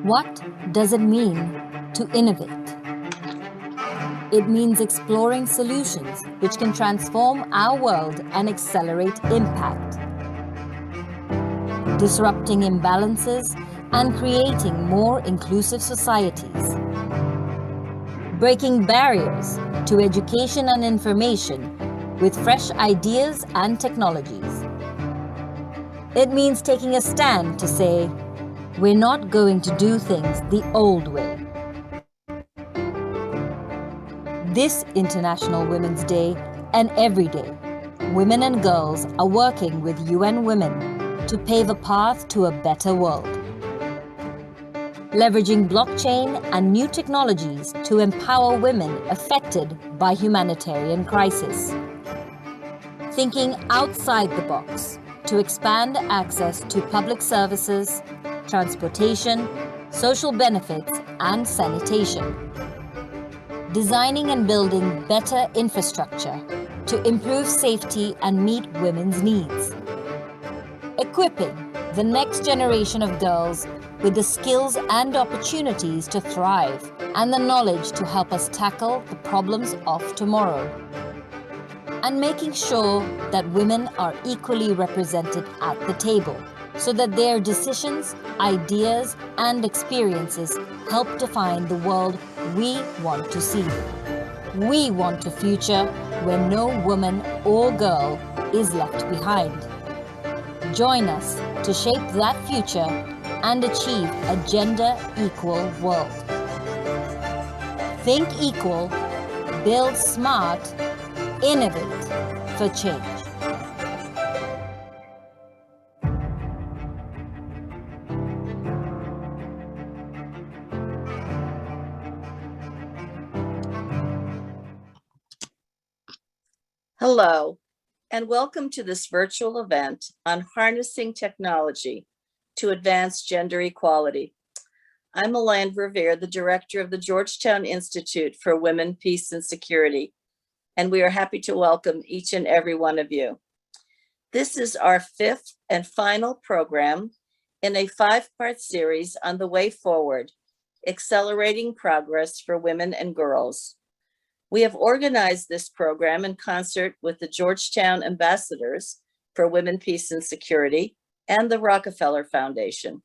What does it mean to innovate? It means exploring solutions which can transform our world and accelerate impact, disrupting imbalances and creating more inclusive societies, breaking barriers to education and information with fresh ideas and technologies. It means taking a stand to say, we're not going to do things the old way. This International Women's Day and every day, women and girls are working with UN Women to pave a path to a better world. Leveraging blockchain and new technologies to empower women affected by humanitarian crisis. Thinking outside the box to expand access to public services, transportation, social benefits, and sanitation. Designing and building better infrastructure to improve safety and meet women's needs. Equipping the next generation of girls with the skills and opportunities to thrive and the knowledge to help us tackle the problems of tomorrow. And making sure that women are equally represented at the table so that their decisions, ideas, and experiences help define the world we want to see. We want a future where no woman or girl is left behind. Join us to shape that future and achieve a gender-equal world. Think equal, build smart, innovate for change. Hello, and welcome to this virtual event on harnessing technology to advance gender equality. I'm Elaine Verveer, the director of the Georgetown Institute for Women, Peace, and Security, and we are happy to welcome each and every one of you. This is our fifth and final program in a 5-part series on the way forward, accelerating progress for women and girls. We have organized this program in concert with the Georgetown Ambassadors for Women, Peace, and Security and the Rockefeller Foundation.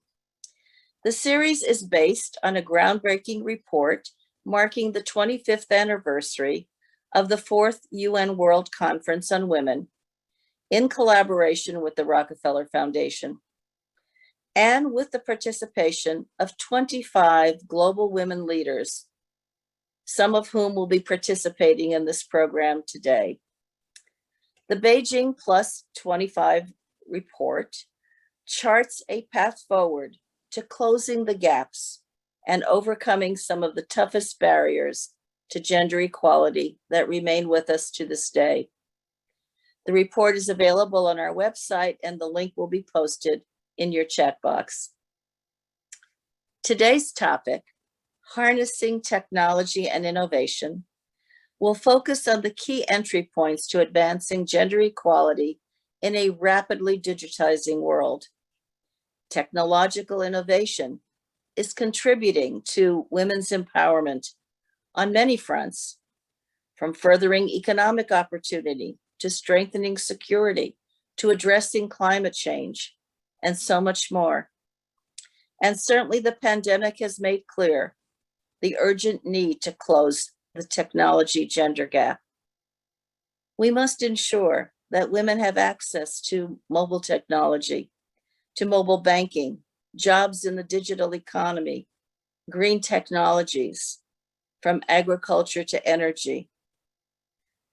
The series is based on a groundbreaking report marking the 25th anniversary of the 4th UN World Conference on Women in collaboration with the Rockefeller Foundation and with the participation of 25 global women leaders, some of whom will be participating in this program today. The Beijing Plus 25 report charts a path forward to closing the gaps and overcoming some of the toughest barriers to gender equality that remain with us to this day. The report is available on our website and the link will be posted in your chat box. Today's topic, harnessing technology and innovation, will focus on the key entry points to advancing gender equality in a rapidly digitizing world. Technological innovation is contributing to women's empowerment on many fronts, from furthering economic opportunity to strengthening security to addressing climate change, and so much more. And certainly the pandemic has made clear the urgent need to close the technology gender gap. We must ensure that women have access to mobile technology, to mobile banking, jobs in the digital economy, green technologies, from agriculture to energy.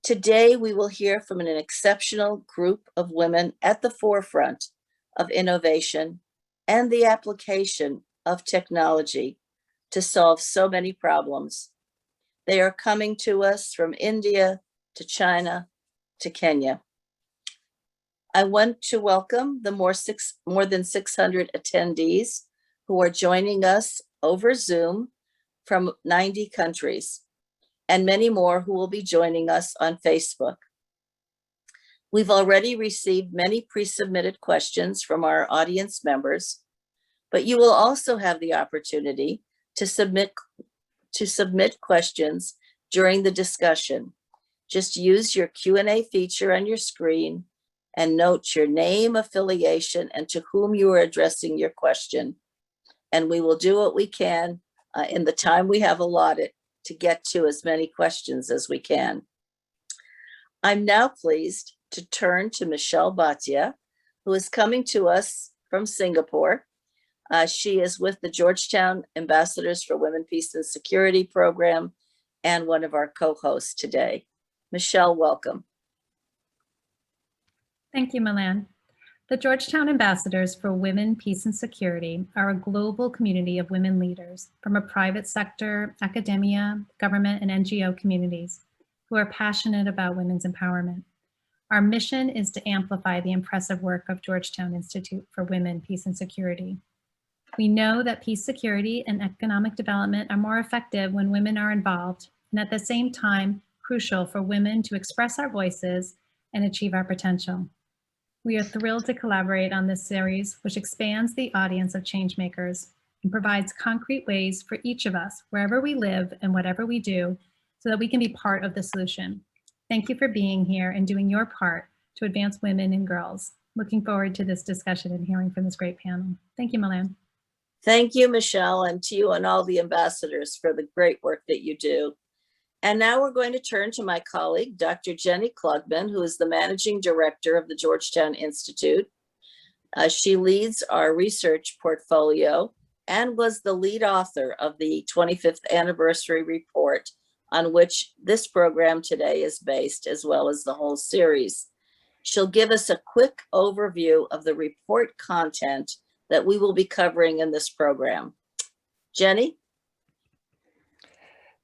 Today, we will hear from an exceptional group of women at the forefront of innovation and the application of technology to solve so many problems. They are coming to us from India to China to Kenya. I want to welcome the more than 600 attendees who are joining us over Zoom from 90 countries, and many more who will be joining us on Facebook. We've already received many pre-submitted questions from our audience members, But you will also have the opportunity to submit questions during the discussion. Just use your Q&A feature on your screen and note your name, affiliation, and to whom you are addressing your question. And we will do what we can in the time we have allotted to get to as many questions as we can. I'm now pleased to turn to Michelle Bhatia, who is coming to us from Singapore. She is with the Georgetown Ambassadors for Women, Peace, and Security program and one of our co-hosts today. Michelle, welcome. Thank you, Milan. The Georgetown Ambassadors for Women, Peace, and Security are a global community of women leaders from a private sector, academia, government, and NGO communities who are passionate about women's empowerment. Our mission is to amplify the impressive work of Georgetown Institute for Women, Peace, and Security. We know that peace, security, and economic development are more effective when women are involved, and at the same time, crucial for women to express our voices and achieve our potential. We are thrilled to collaborate on this series, which expands the audience of changemakers and provides concrete ways for each of us, wherever we live and whatever we do, so that we can be part of the solution. Thank you for being here and doing your part to advance women and girls. Looking forward to this discussion and hearing from this great panel. Thank you, Milan. Thank you, Michelle, and to you and all the ambassadors for the great work that you do. And now we're going to turn to my colleague, Dr. Jenny Klugman, who is the Managing Director of the Georgetown Institute. She leads our research portfolio and was the lead author of the 25th anniversary report on which this program today is based, as well as the whole series. She'll give us a quick overview of the report content that we will be covering in this program. Jenny?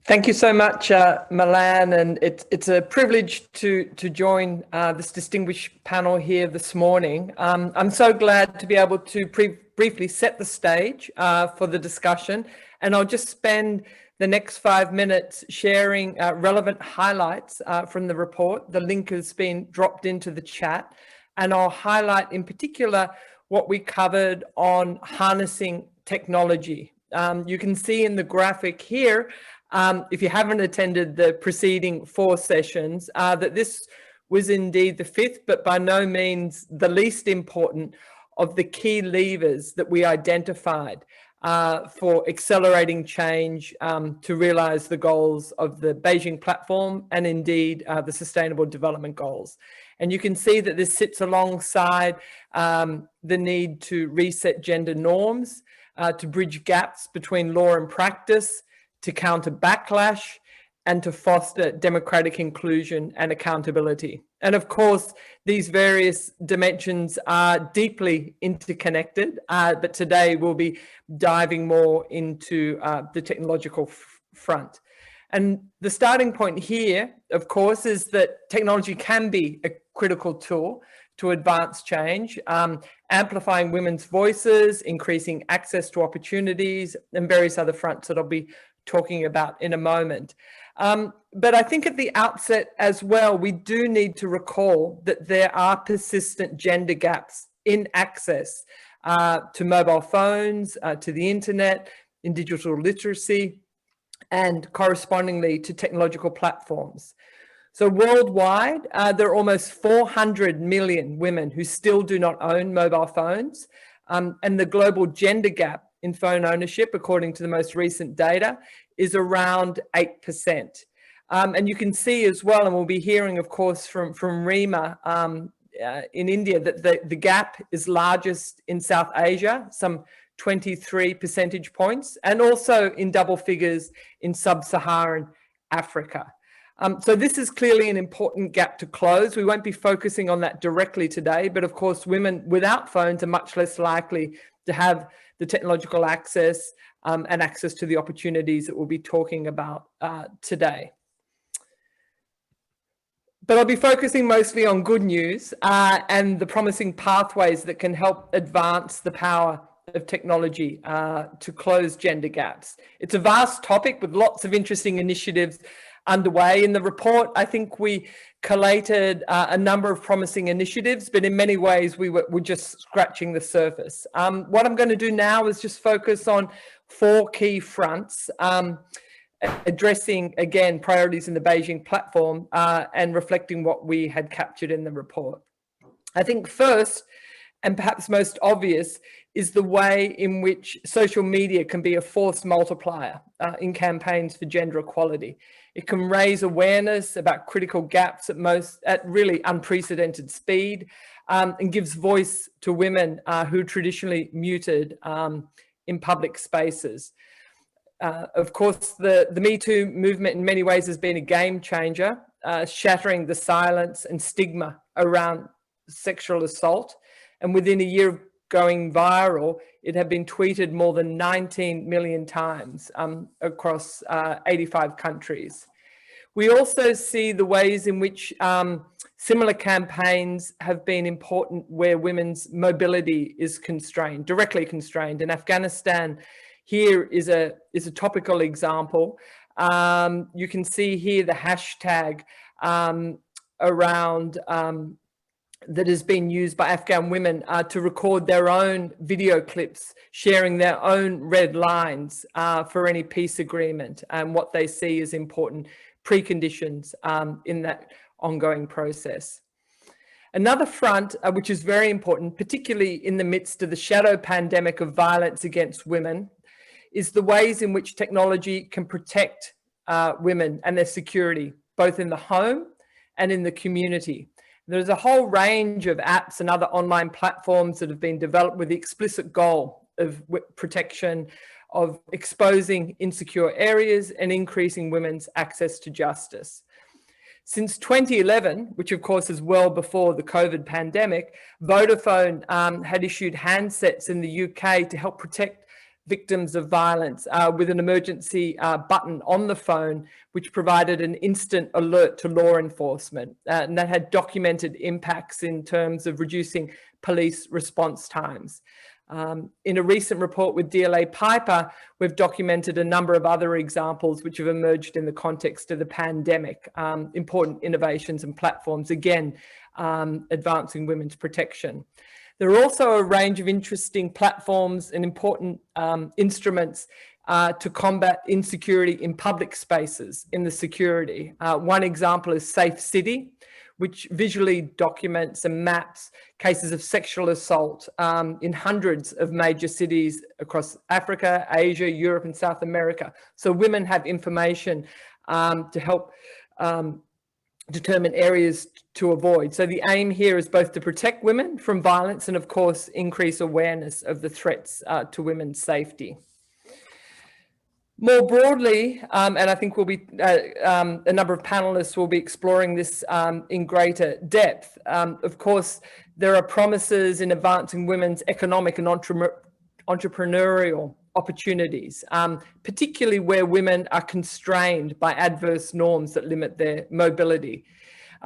Thank you so much, Milan, and it's a privilege to join this distinguished panel here this morning. I'm so glad to be able to briefly set the stage for the discussion, and I'll just spend the next 5 minutes sharing relevant highlights from the report. The link has been dropped into the chat, and I'll highlight in particular what we covered on harnessing technology. You can see in the graphic here, if you haven't attended the preceding 4 sessions, that this was indeed the 5th, but by no means the least important of the key levers that we identified for accelerating change to realize the goals of the Beijing platform and indeed the Sustainable Development Goals. And you can see that this sits alongside the need to reset gender norms, to bridge gaps between law and practice, to counter backlash, and to foster democratic inclusion and accountability. And of course, these various dimensions are deeply interconnected, but today we'll be diving more into the technological front. And the starting point here, of course, is that technology can be a critical tool to advance change, amplifying women's voices, increasing access to opportunities, and various other fronts that I'll be talking about in a moment. But I think at the outset as well, we do need to recall that there are persistent gender gaps in access to mobile phones, to the internet, in digital literacy, and correspondingly to technological platforms. So worldwide, there are almost 400 million women who still do not own mobile phones, and the global gender gap in phone ownership, according to the most recent data, is around 8%. And you can see as well, and we'll be hearing, of course, from Rima in India, that the gap is largest in South Asia, some 23 percentage points, and also in double figures in sub-Saharan Africa. So this is clearly an important gap to close. We won't be focusing on that directly today, but of course, women without phones are much less likely to have the technological access and access to the opportunities that we'll be talking about today. But I'll be focusing mostly on good news and the promising pathways that can help advance the power of technology to close gender gaps. It's a vast topic with lots of interesting initiatives underway. In the report, I think we collated a number of promising initiatives, but in many ways we were just scratching the surface. What I'm going to do now is just focus on 4 key fronts, addressing, again, priorities in the Beijing platform and reflecting what we had captured in the report. I think first, and perhaps most obvious, is the way in which social media can be a force multiplier in campaigns for gender equality. It can raise awareness about critical gaps at really unprecedented speed, and gives voice to women who are traditionally muted in public spaces. Of course, the Me Too movement in many ways has been a game changer, shattering the silence and stigma around sexual assault. And within a year of going viral, it had been tweeted more than 19 million times across 85 countries. We also see the ways in which similar campaigns have been important where women's mobility is constrained, directly constrained. In Afghanistan, here is a topical example. You can see here the hashtag around that has been used by Afghan women to record their own video clips, sharing their own red lines for any peace agreement and what they see as important preconditions in that ongoing process. Another front, which is very important, particularly in the midst of the shadow pandemic of violence against women, is the ways in which technology can protect women and their security, both in the home and in the community. There's a whole range of apps and other online platforms that have been developed with the explicit goal of protection, of exposing insecure areas and increasing women's access to justice. Since 2011, which of course is well before the COVID pandemic, Vodafone had issued handsets in the UK to help protect victims of violence with an emergency button on the phone, which provided an instant alert to law enforcement. And that had documented impacts in terms of reducing police response times. In a recent report with DLA Piper, we've documented a number of other examples which have emerged in the context of the pandemic, important innovations and platforms, again, advancing women's protection. There are also a range of interesting platforms and important instruments to combat insecurity in public spaces in the security. One example is Safe City, which visually documents and maps cases of sexual assault in hundreds of major cities across Africa, Asia, Europe, and South America. So women have information to help determine areas to avoid. So the aim here is both to protect women from violence and, of course, increase awareness of the threats to women's safety. More broadly, and I think we'll be a number of panelists will be exploring this in greater depth. Of course, there are promises in advancing women's economic and entrepreneurial opportunities, particularly where women are constrained by adverse norms that limit their mobility.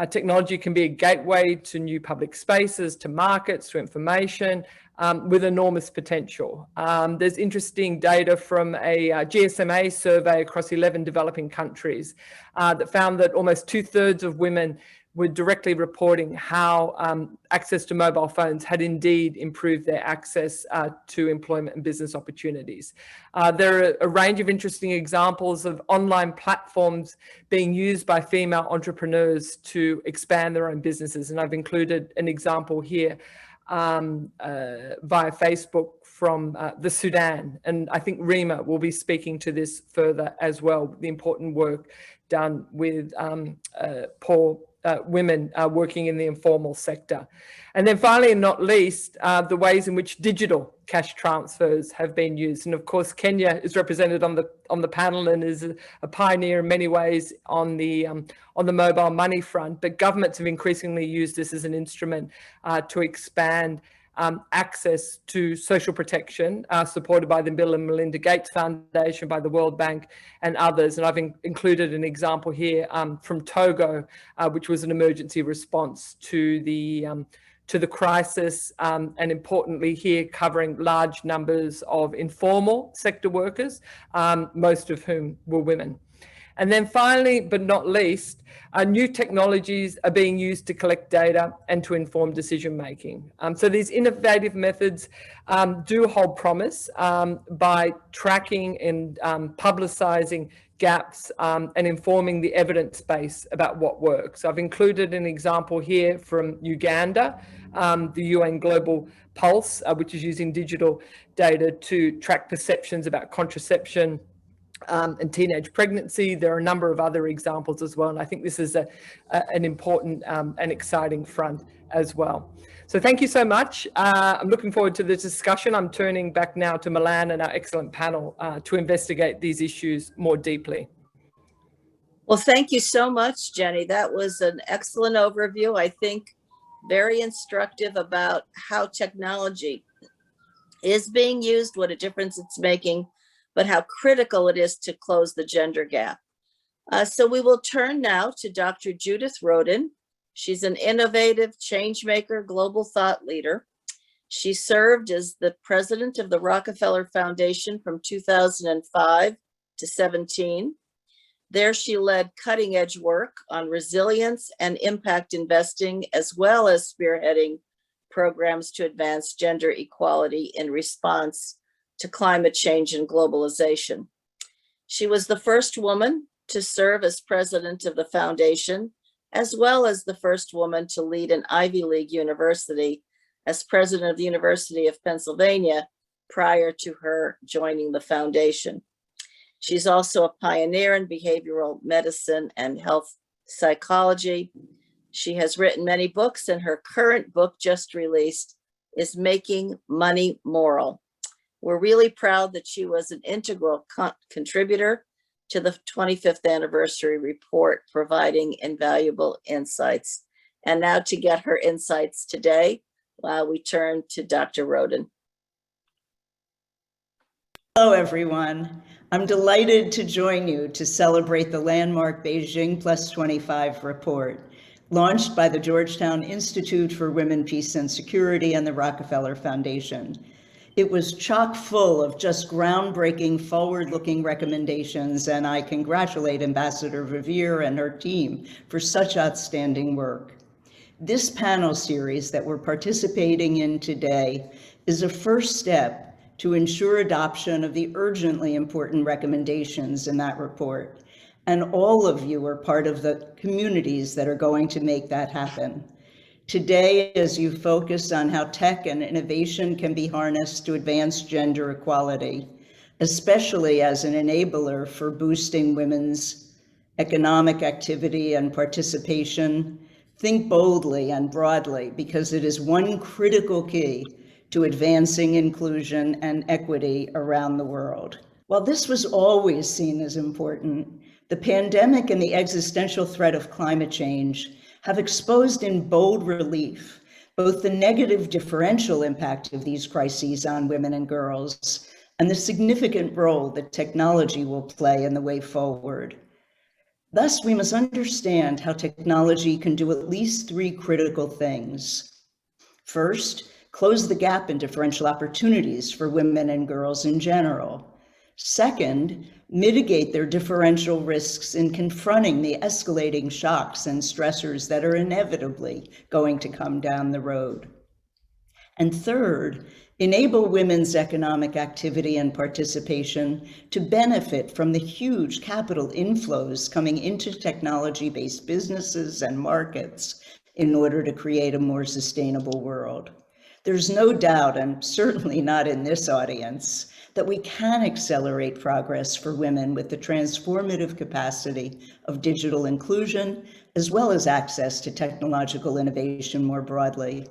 Technology can be a gateway to new public spaces, to markets, to information, with enormous potential. There's interesting data from a GSMA survey across 11 developing countries that found that almost 2/3 of women were directly reporting how access to mobile phones had indeed improved their access to employment and business opportunities. There are a range of interesting examples of online platforms being used by female entrepreneurs to expand their own businesses. And I've included an example here via Facebook from the Sudan. And I think Rima will be speaking to this further as well, the important work done with poor women working in the informal sector. And then finally, and not least, the ways in which digital cash transfers have been used. And of course, Kenya is represented on the panel and is a pioneer in many ways on the mobile money front. But governments have increasingly used this as an instrument to expand access to social protection, supported by the Bill and Melinda Gates Foundation, by the World Bank and others. And I've included an example here from Togo, which was an emergency response to the crisis, and importantly here covering large numbers of informal sector workers, most of whom were women. And then finally, but not least, new technologies are being used to collect data and to inform decision making. So these innovative methods do hold promise by tracking and publicizing gaps and informing the evidence base about what works. I've included an example here from Uganda, the UN Global Pulse, which is using digital data to track perceptions about contraception and teenage pregnancy. There are a number of other examples as well, and I think this is an important and exciting front as well. So thank you so much. I'm looking forward to this discussion. I'm turning back now to Milan and our excellent panel to investigate these issues more deeply. Well, thank you so much, Jenny. That was an excellent overview. I think very instructive about how technology is being used, what a difference it's making, but how critical it is to close the gender gap. So we will turn now to Dr. Judith Rhoden. She's an innovative change maker, global thought leader. She served as the president of the Rockefeller Foundation from 2005 to 17. There she led cutting edge work on resilience and impact investing, as well as spearheading programs to advance gender equality in response to climate change and globalization. She was the first woman to serve as president of the foundation, as well as the first woman to lead an Ivy League university as president of the University of Pennsylvania prior to her joining the foundation. She's also a pioneer in behavioral medicine and health psychology. She has written many books, and her current book, just released, is Making Money Moral. We're really proud that she was an integral contributor to the 25th anniversary report, providing invaluable insights. And now to get her insights today, we turn to Dr. Rhoden. Hello, everyone. I'm delighted to join you to celebrate the landmark Beijing Plus 25 report, launched by the Georgetown Institute for Women, Peace and Security and the Rockefeller Foundation. It was chock full of just groundbreaking, forward-looking recommendations, and I congratulate Ambassador Vivier and her team for such outstanding work. This panel series that we're participating in today is a first step to ensure adoption of the urgently important recommendations in that report. And all of you are part of the communities that are going to make that happen. Today, as you focus on how tech and innovation can be harnessed to advance gender equality, especially as an enabler for boosting women's economic activity and participation, think boldly and broadly, because it is one critical key to advancing inclusion and equity around the world. While this was always seen as important, the pandemic and the existential threat of climate change have exposed in bold relief both the negative differential impact of these crises on women and girls and the significant role that technology will play in the way forward. Thus, we must understand how technology can do at least three critical things. First, close the gap in differential opportunities for women and girls in general. Second, mitigate their differential risks in confronting the escalating shocks and stressors that are inevitably going to come down the road. And third, enable women's economic activity and participation to benefit from the huge capital inflows coming into technology-based businesses and markets in order to create a more sustainable world. There's no doubt, and certainly not in this audience, that we can accelerate progress for women with the transformative capacity of digital inclusion, as well as access to technological innovation more broadly.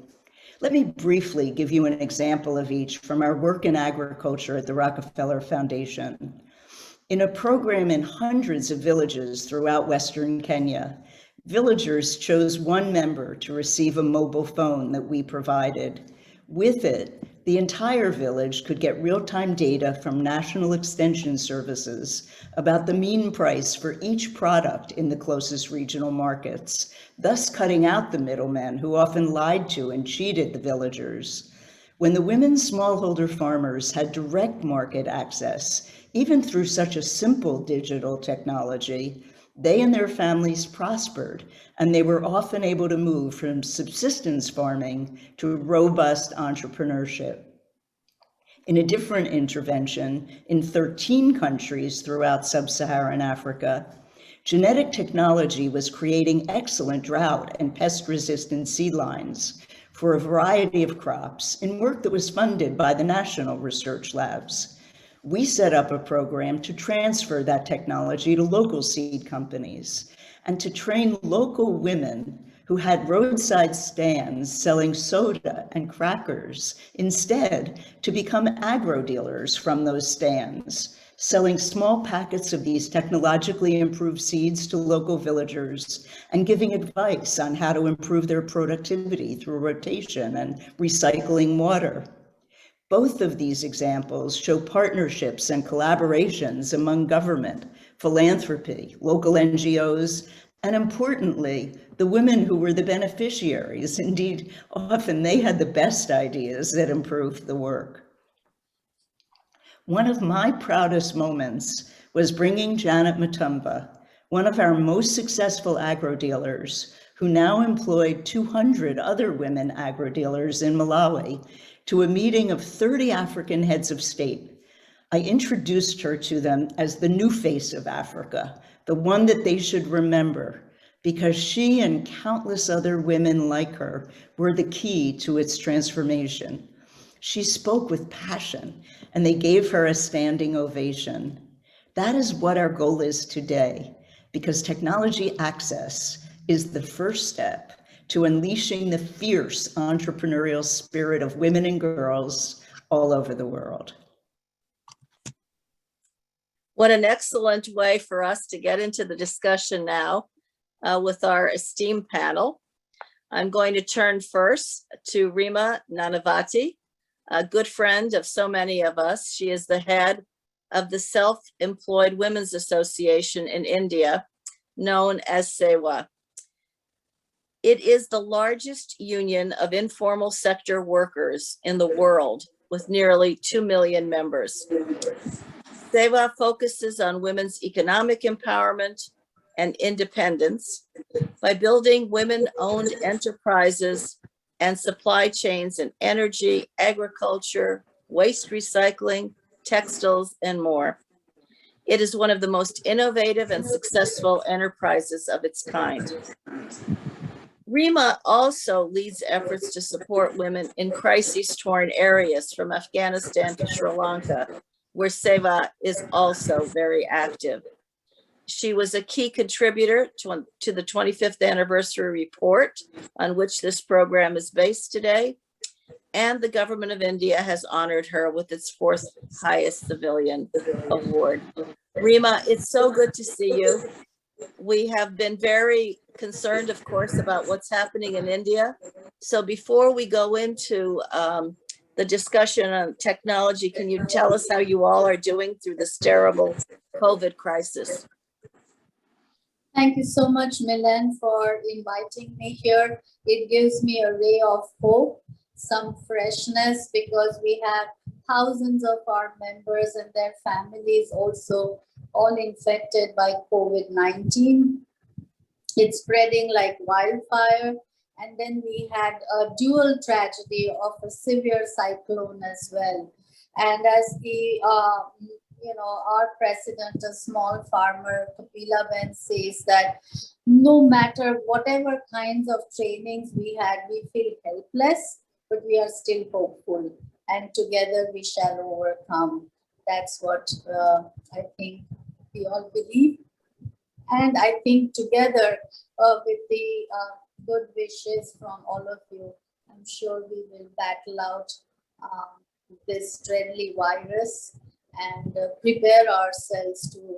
Let me briefly give you an example of each from our work in agriculture at the Rockefeller Foundation. In a program in hundreds of villages throughout Western Kenya, villagers chose one member to receive a mobile phone that we provided. With it, the entire village could get real-time data from national extension services about the mean price for each product in the closest regional markets, thus cutting out the middlemen who often lied to and cheated the villagers. When the women smallholder farmers had direct market access, even through such a simple digital technology, they and their families prospered, and they were often able to move from subsistence farming to robust entrepreneurship. In a different intervention, in 13 countries throughout sub-Saharan Africa, genetic technology was creating excellent drought and pest-resistant seed lines for a variety of crops in work that was funded by the national research labs. We set up a program to transfer that technology to local seed companies and to train local women who had roadside stands selling soda and crackers instead to become agro dealers from those stands, selling small packets of these technologically improved seeds to local villagers and giving advice on how to improve their productivity through rotation and recycling water. Both of these examples show partnerships and collaborations among government, philanthropy, local NGOs, and importantly, the women who were the beneficiaries. Indeed, often they had the best ideas that improved the work. One of my proudest moments was bringing Janet Mutumba, one of our most successful agro-dealers, who now employed 200 other women agro-dealers in Malawi, to a meeting of 30 African heads of state. I introduced her to them as the new face of Africa, the one that they should remember, because she and countless other women like her were the key to its transformation. She spoke with passion, and they gave her a standing ovation. That is what our goal is today, because technology access is the first step to unleashing the fierce entrepreneurial spirit of women and girls all over the world. What an excellent way for us to get into the discussion now with our esteemed panel. I'm going to turn first to Rima Nanavati, a good friend of so many of us. She is the head of the Self-Employed Women's Association in India, known as SEWA. It is the largest union of informal sector workers in the world, with nearly 2 million members. SEWA focuses on women's economic empowerment and independence by building women-owned enterprises and supply chains in energy, agriculture, waste recycling, textiles, and more. It is one of the most innovative and successful enterprises of its kind. Rima also leads efforts to support women in crisis-torn areas from Afghanistan to Sri Lanka, where SEWA is also very active. She was a key contributor to the 25th anniversary report on which this program is based today, and the government of India has honored her with its 4th highest civilian award. Rima, it's so good to see you. We have been very concerned, of course, about what's happening in India. So before we go into the discussion on technology, can you tell us how you all are doing through this terrible COVID crisis? Thank you so much, Milan, for inviting me here. It gives me a ray of hope, some freshness, because we have thousands of our members and their families also all infected by COVID-19. It's spreading like wildfire. And then we had a dual tragedy of a severe cyclone as well. And as the, our president, a small farmer, Kapila Ben, says that no matter whatever kinds of trainings we had, we feel helpless, but we are still hopeful. And together we shall overcome. That's what I think we all believe. And I think together with the good wishes from all of you, I'm sure we will battle out this deadly virus and prepare ourselves to,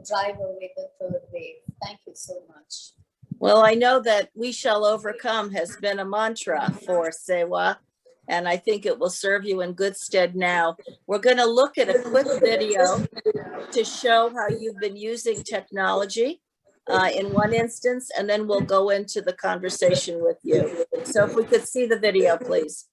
drive away the third wave. Thank you so much. Well, I know that we shall overcome has been a mantra for SEWA, and I think it will serve you in good stead now. We're going to look at a quick video to show how you've been using technology in one instance, and then we'll go into the conversation with you. So if we could see the video, please.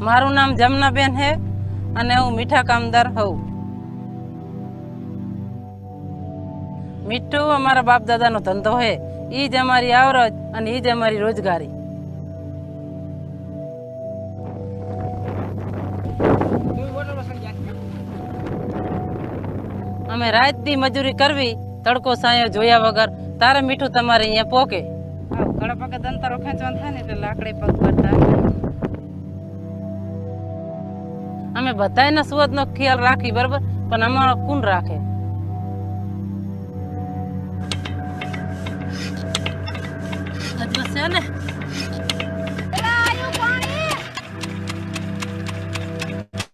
મારું નામ જમનાબેન હે અને હું મીઠા કામદાર હોઉં. મીઠું અમારા બાપ દાદાનો ધંધો હે. ઈ જ અમારી આવરત અને ઈ જ અમારી રોજગારી. અમે રાત દી મજૂરી કરવી, તડકો સાયો જોયા વગર, તારે મીઠું તમારે અહીંયા પોકે. ઘણા પગે દંતારો ખેંચવાનું થાય ને એટલે લાકડી પગ ભરતા. અમે બધાયના સુવદનો ખ્યાલ રાખી, બરાબર, પણ અમારો કોણ રાખે? છે ને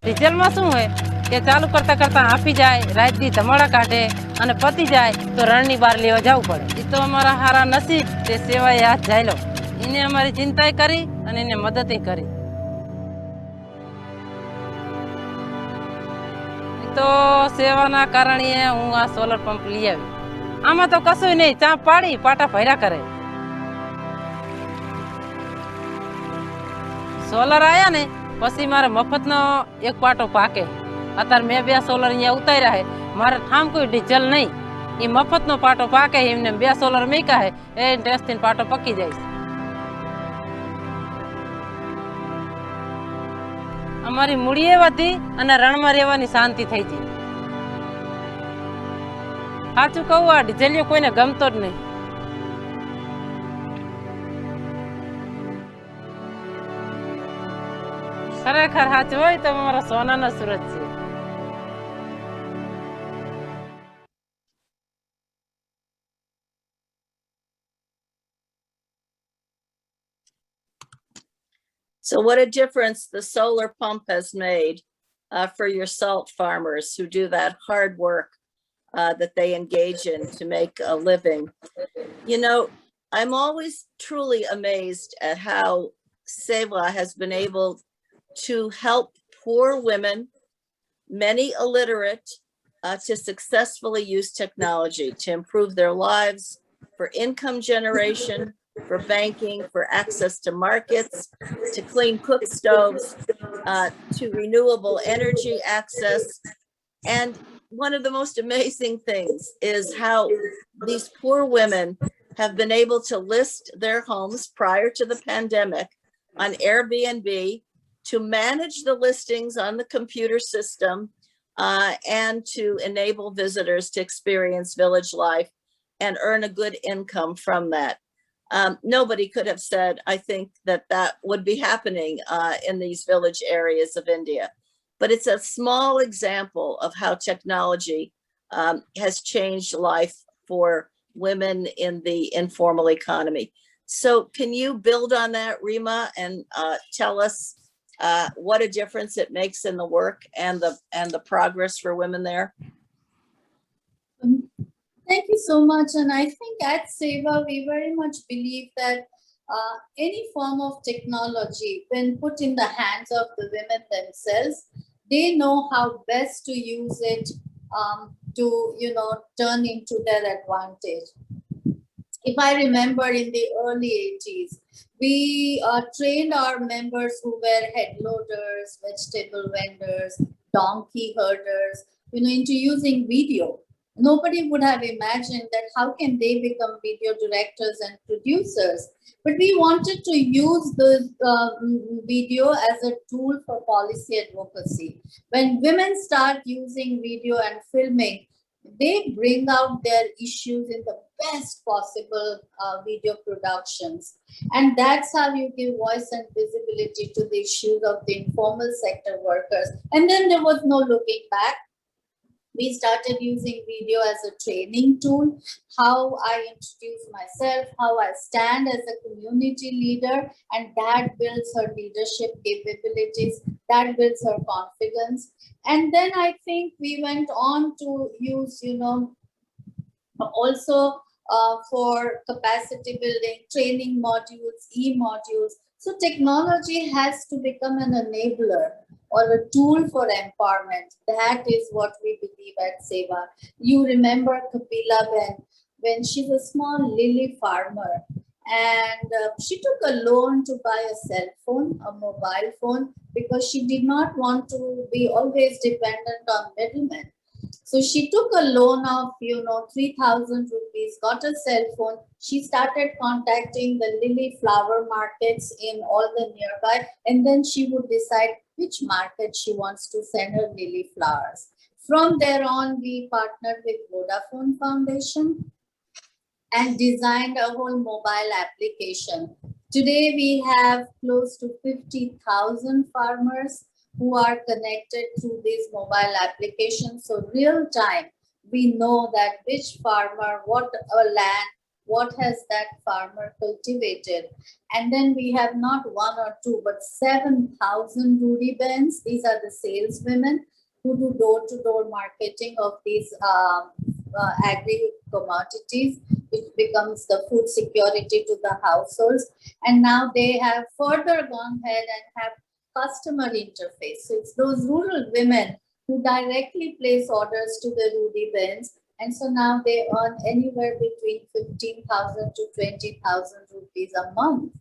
ડીઝલમાં શું હોય કે ચાલુ કરતા કરતા આપી જાય, રાત દી ધમાડા કાઢે અને પતી જાય તો રણની બહાર લેવા જવું પડે. એ તો અમારા હારા નસીબ તે સેવાએ હાથ જાયલો. એને અમારી ચિંતાય કરી અને એને મદદે કરી. તો સેવાના કારણે હું આ સોલર પંપ લઈ આવી. આમાં તો કશું નહીં, ચા પાડી પાટા ભર્યા કરે. સોલર આયા ને પછી મારે મફતનો એક પાટો પાકે. અત્યારે મેં 2 સોલર અહીંયા ઉતાર્યા હે, મારે ઠામ કોઈ ડીઝલ નહીં. એ મફતનો પાટો પાકે, એમને 2 સોલર મૂક્યા હે, એ ટેસ્ટથી પાટો પકી જાય. અમારી મૂડીએ વધી અને રણમાં રહેવાની શાંતિ થઈ ગઈ. સાચું કહું, આ ડીઝલિયો કોઈને ગમતો જ નહીં. ખરેખર સાચું હોય તો અમારો સોનાનો સૂરજ છે. So what a difference the solar pump has made for your salt farmers who do that hard work that they engage in to make a living. You know, I'm always truly amazed at how Seva has been able to help poor women, many illiterate, to successfully use technology to improve their lives, for income generation, for banking, for access to markets, to clean cook stoves, to renewable energy access. And one of the most amazing things is how these poor women have been able to list their homes prior to the pandemic on Airbnb, to manage the listings on the computer system, and to enable visitors to experience village life and earn a good income from that. Nobody could have said, I think, that that would be happening in these village areas of India. But it's a small example of how technology has changed life for women in the informal economy. So can you build on that, Rima, and tell us what a difference it makes in the work and the progress for women there? Thank you so much. And I think at Seva, we very much believe that any form of technology, when put in the hands of the women themselves, they know how best to use it to, turn into their advantage. If I remember in the early 80s, we trained our members who were head loaders, vegetable vendors, donkey herders, into using video. Nobody would have imagined that how can they become video directors and producers. But we wanted to use the video as a tool for policy advocacy. When women start using video and filming, they bring out their issues in the best possible video productions. And that's how you give voice and visibility to the issues of the informal sector workers. And then there was no looking back. We started using video as a training tool, how I introduce myself, how I stand as a community leader, and that builds her leadership capabilities, that builds her confidence. And then I think we went on to use, also for capacity building, training modules, e-modules. So technology has to become an enabler or a tool for empowerment. That is what we believe at Seva. You remember Kapila Ben, when she's a small lily farmer, And she took a loan to buy a cell phone, a mobile phone, because she did not want to be always dependent on middlemen. So she took a loan of, 3,000 rupees, got a cell phone. She started contacting the lily flower markets in all the nearby, and then she would decide which market she wants to send her lily flowers. From there on, we partnered with Vodafone Foundation and designed a whole mobile application. Today, we have close to 50,000 farmers who are connected through these mobile applications. So real time, we know that which farmer, what land, what has that farmer cultivated. And then we have not one or two, but 7,000 Rudy Bens. These are the saleswomen who do door-to-door marketing of these agri commodities, which becomes the food security to the households. And now they have further gone ahead and have customer interface. So it's those rural women who directly place orders to the Rudy Bens. And so now they earn anywhere between 15,000 to 20,000 rupees a month.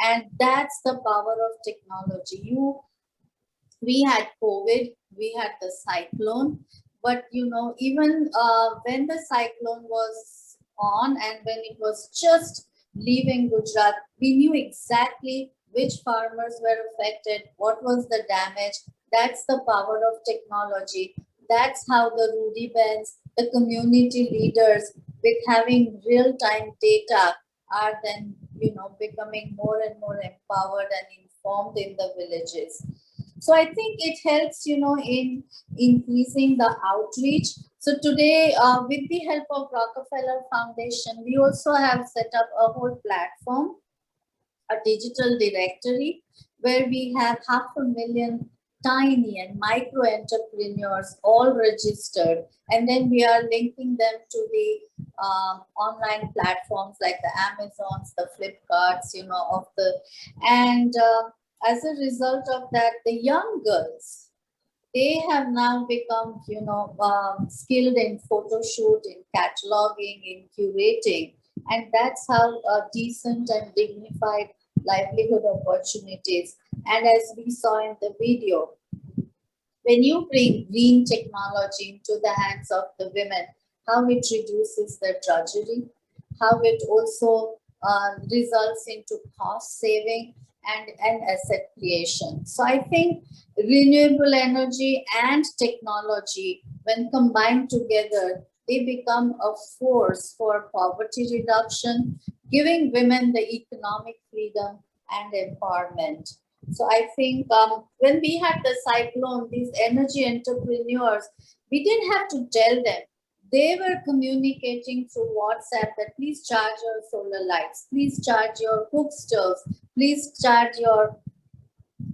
And that's the power of technology. We had COVID, we had the cyclone, but even when the cyclone was on and when it was just leaving Gujarat, we knew exactly which farmers were affected, what was the damage. That's the power of technology. That's how the Rudy Bens, the community leaders, with having real-time data, are then becoming more and more empowered and informed in the villages. So I think it helps, in increasing the outreach. So today, with the help of Rockefeller Foundation, we also have set up a whole platform, a digital directory, where we have 500,000 tiny and micro entrepreneurs all registered. And then we are linking them to the online platforms like the Amazons, the Flipkarts, as a result of that, the young girls, they have now become, skilled in photo shoot, in cataloging, in curating. And that's how decent and dignified livelihood opportunities. And as we saw in the video, when you bring green technology into the hands of the women, how it reduces their drudgery, how it also results into cost saving and asset creation. So I think renewable energy and technology, when combined together, they become a force for poverty reduction, giving women the economic freedom and empowerment. So I think when we had the cyclone, these energy entrepreneurs, we didn't have to tell them. They were communicating through WhatsApp that please charge your solar lights, please charge your cook stoves, please charge your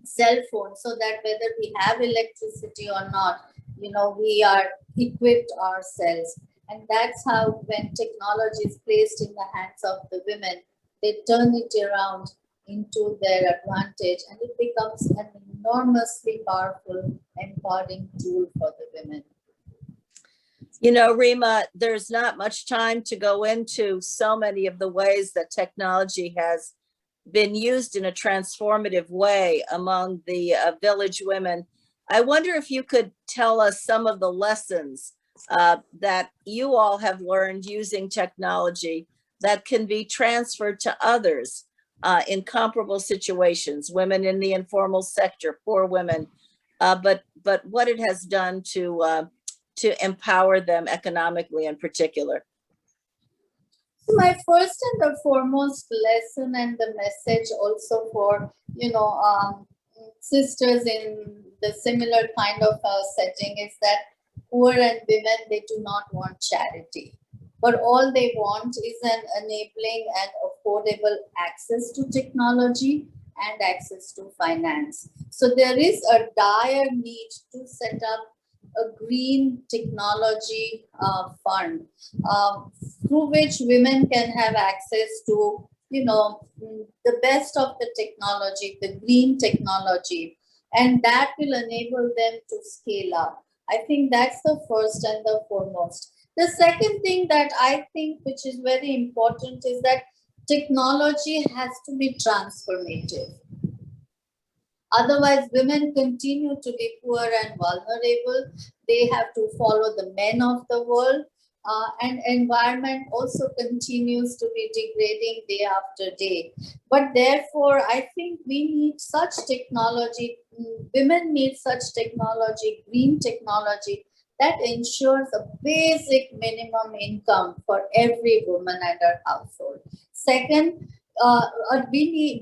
cell phone, so that whether we have electricity or not, we are equipped ourselves. And that's how, when technology is placed in the hands of the women, they turn it around into their advantage, and it becomes an enormously powerful, empowering tool for the women. Rima, there's not much time to go into so many of the ways that technology has been used in a transformative way among the village women. I wonder if you could tell us some of the lessons that you all have learned using technology that can be transferred to others in comparable situations, women in the informal sector, poor women, but what it has done to empower them economically in particular. My first and the foremost lesson and the message also for, sisters in the similar kind of setting is that poor and women, they do not want charity, but all they want is an enabling and affordable access to technology and access to finance. So there is a dire need to set up a green technology fund through which women can have access to, the best of the technology, the green technology, and that will enable them to scale up. I think that's the first and the foremost. The second thing that I think, which is very important, is that technology has to be transformative. Otherwise, women continue to be poor and vulnerable. They have to follow the men of the world. And environment also continues to be degrading day after day. But therefore, I think we need such technology, women need such technology, green technology, that ensures a basic minimum income for every woman and her household. Second,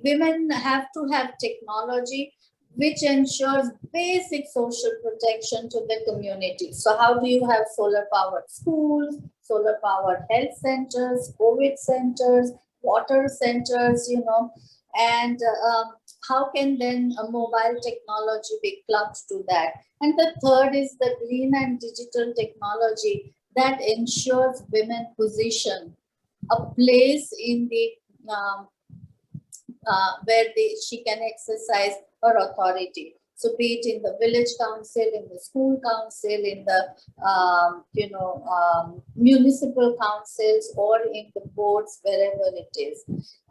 women have to have technology which ensures basic social protection to the community. So how do you have solar powered schools, solar powered health centers, COVID centers, water centers, and how can then a mobile technology be clubbed to that? And the third is the green and digital technology that ensures women position a place in the where she can exercise her authority. So be it in the village council, in the school council, in the municipal councils, or in the boards, wherever it is.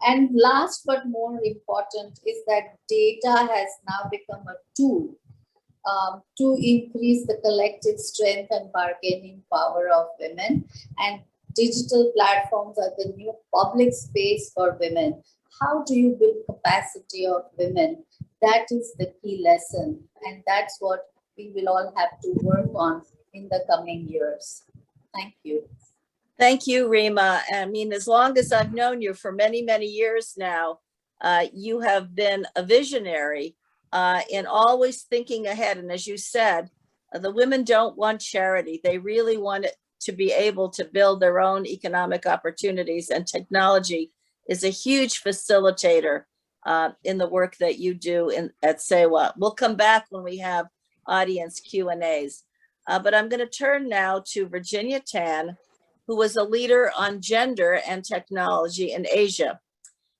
And last but more important is that data has now become a tool to increase the collective strength and bargaining power of women. And digital platforms are the new public space for women. How do you build capacity of women? That is the key lesson. And that's what we will all have to work on in the coming years. Thank you. Thank you, Rima. I mean, as long as I've known you for many, many years now, you have been a visionary in always thinking ahead. And as you said, the women don't want charity. They really want to be able to build their own economic opportunities, and technology is a huge facilitator in the work that you do at SEWA. We'll come back when we have audience Q&As. But I'm going to turn now to Virginia Tan, who was a leader on gender and technology in Asia.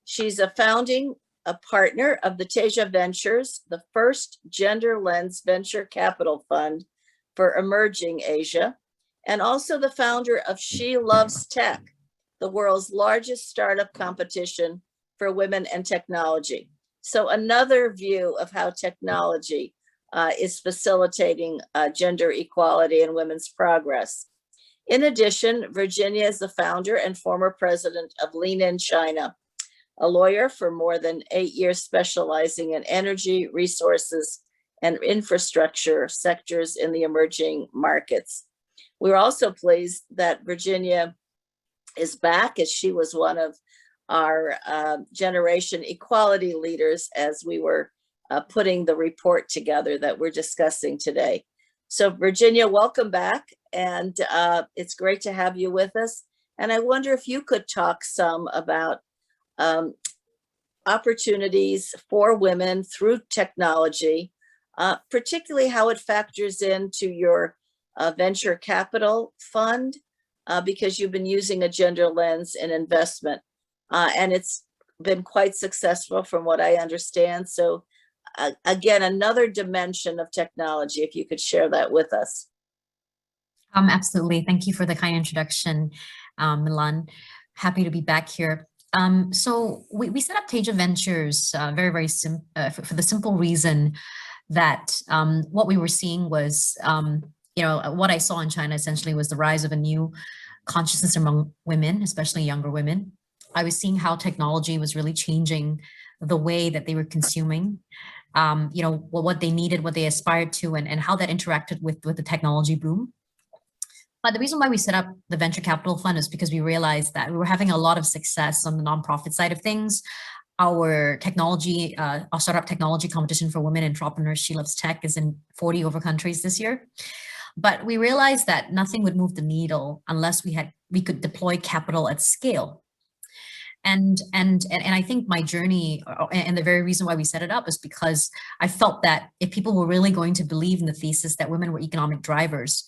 She's a partner of the Teja Ventures, the first gender lens venture capital fund for emerging Asia, and also the founder of She Loves Tech, the world's largest startup competition for women and technology. So another view of how technology is facilitating gender equality and women's progress. In addition, Virginia is the founder and former president of Lean In China, a lawyer for more than 8 years specializing in energy, resources, and infrastructure sectors in the emerging markets. We're also pleased that Virginia is back, as she was one of our generation equality leaders as we were putting the report together that we're discussing today. So Virginia, welcome back. And it's great to have you with us. And I wonder if you could talk some about opportunities for women through technology, particularly how it factors into your venture capital fund, because you've been using a gender lens in investment. And it's been quite successful from what I understand. So again, another dimension of technology, if you could share that with us. Absolutely. Thank you for the kind introduction, Milan. Happy to be back here. So we set up Teja Ventures for the simple reason that what we were seeing was, what I saw in China essentially was the rise of a new consciousness among women, especially younger women. I was seeing how technology was really changing the way that they were consuming, what they needed, what they aspired to, and how that interacted with the technology boom. But the reason why we set up the venture capital fund is because we realized that we were having a lot of success on the nonprofit side of things. Our startup technology competition for women entrepreneurs, She Loves Tech, is in 40 over countries this year. But we realized that nothing would move the needle unless we could deploy capital at scale. And I think my journey and the very reason why we set it up is because I felt that if people were really going to believe in the thesis that women were economic drivers,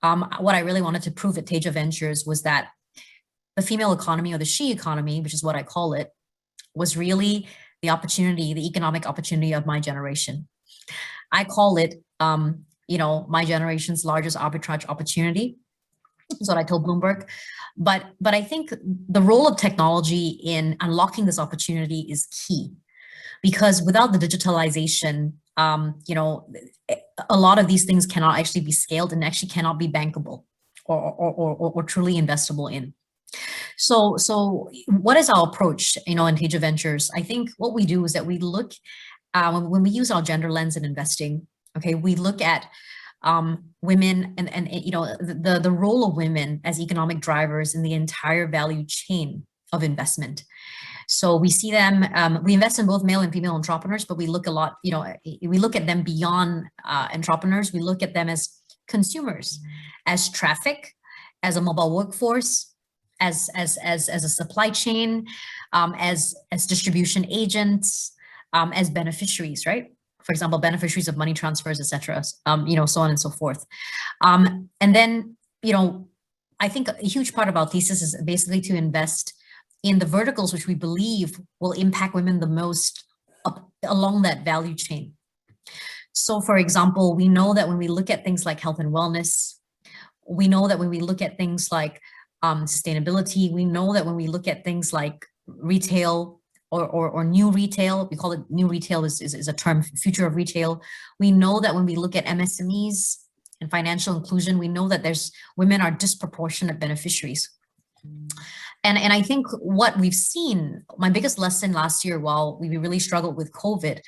what I really wanted to prove at Teja Ventures was that the female economy, or the she economy, which is what I call it, was really the opportunity, the economic opportunity of my generation. I call it, my generation's largest arbitrage opportunity. is what I told Bloomberg. But I think the role of technology in unlocking this opportunity is key, because without the digitalization, a lot of these things cannot actually be scaled and actually cannot be bankable or truly investable in. So what is our approach, in Taja Ventures? I think what we do is that we look, when we use our gender lens in investing, okay, we look at women and the role of women as economic drivers in the entire value chain of investment. So we see them, we invest in both male and female entrepreneurs, but we look a lot, we look at them beyond entrepreneurs. We look at them as consumers, as traffic, as a mobile workforce, as a supply chain, as distribution agents, as beneficiaries, right? For example, beneficiaries of money transfers, etc. So on and so forth. And then, I think a huge part of our thesis is basically to invest in the verticals which we believe will impact women the most along that value chain. So, for example, we know that when we look at things like health and wellness, we know that when we look at things like sustainability, we know that when we look at things like retail or new retail, we call it new retail is a term, future of retail. We know that when we look at MSMEs and financial inclusion, we know that women are disproportionate beneficiaries. And I think what we've seen, my biggest lesson last year while we really struggled with COVID,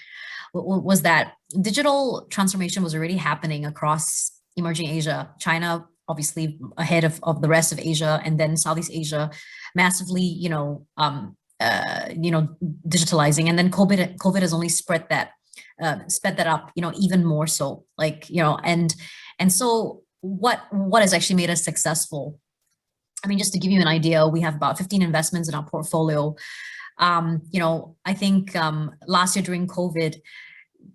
was that digital transformation was already happening across emerging Asia. China, obviously ahead of the rest of Asia, and then Southeast Asia, massively, digitalizing. And then COVID has only sped that up, even more so. And so what has actually made us successful? I mean, just to give you an idea, we have about 15 investments in our portfolio. I think last year during COVID,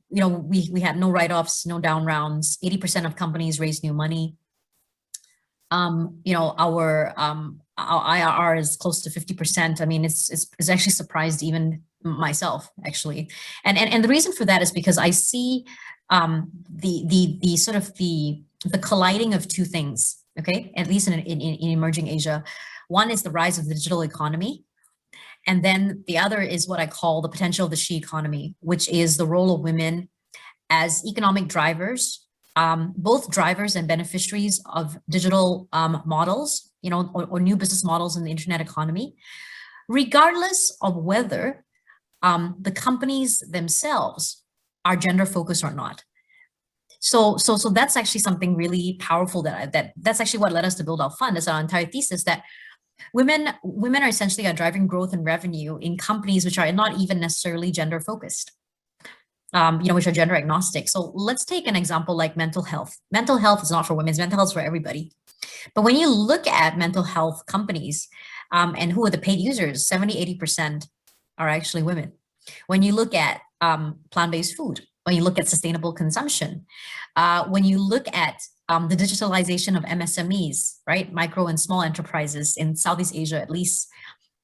we had no write-offs, no down rounds. 80% of companies raised new money. Our IRR is close to 50%. I mean, it's actually surprised even myself, actually. And the reason for that is because I see the sort of the colliding of two things. Okay, at least in emerging Asia. One is the rise of the digital economy. And then the other is what I call the potential of the she economy, which is the role of women as economic drivers, both drivers and beneficiaries of digital models, or new business models in the internet economy, regardless of whether the companies themselves are gender focused or not. So that's actually something really powerful that's actually what led us to build our fund. Is our entire thesis that women are essentially driving growth and revenue in companies which are not even necessarily gender focused, which are gender agnostic. So let's take an example like mental health. Mental health is not for women, mental health is for everybody. But when you look at mental health companies and who are the paid users, 70-80% are actually women. When you look at plant-based food, when you look at sustainable consumption, when you look at the digitalization of MSMEs, right, micro and small enterprises in Southeast Asia, at least,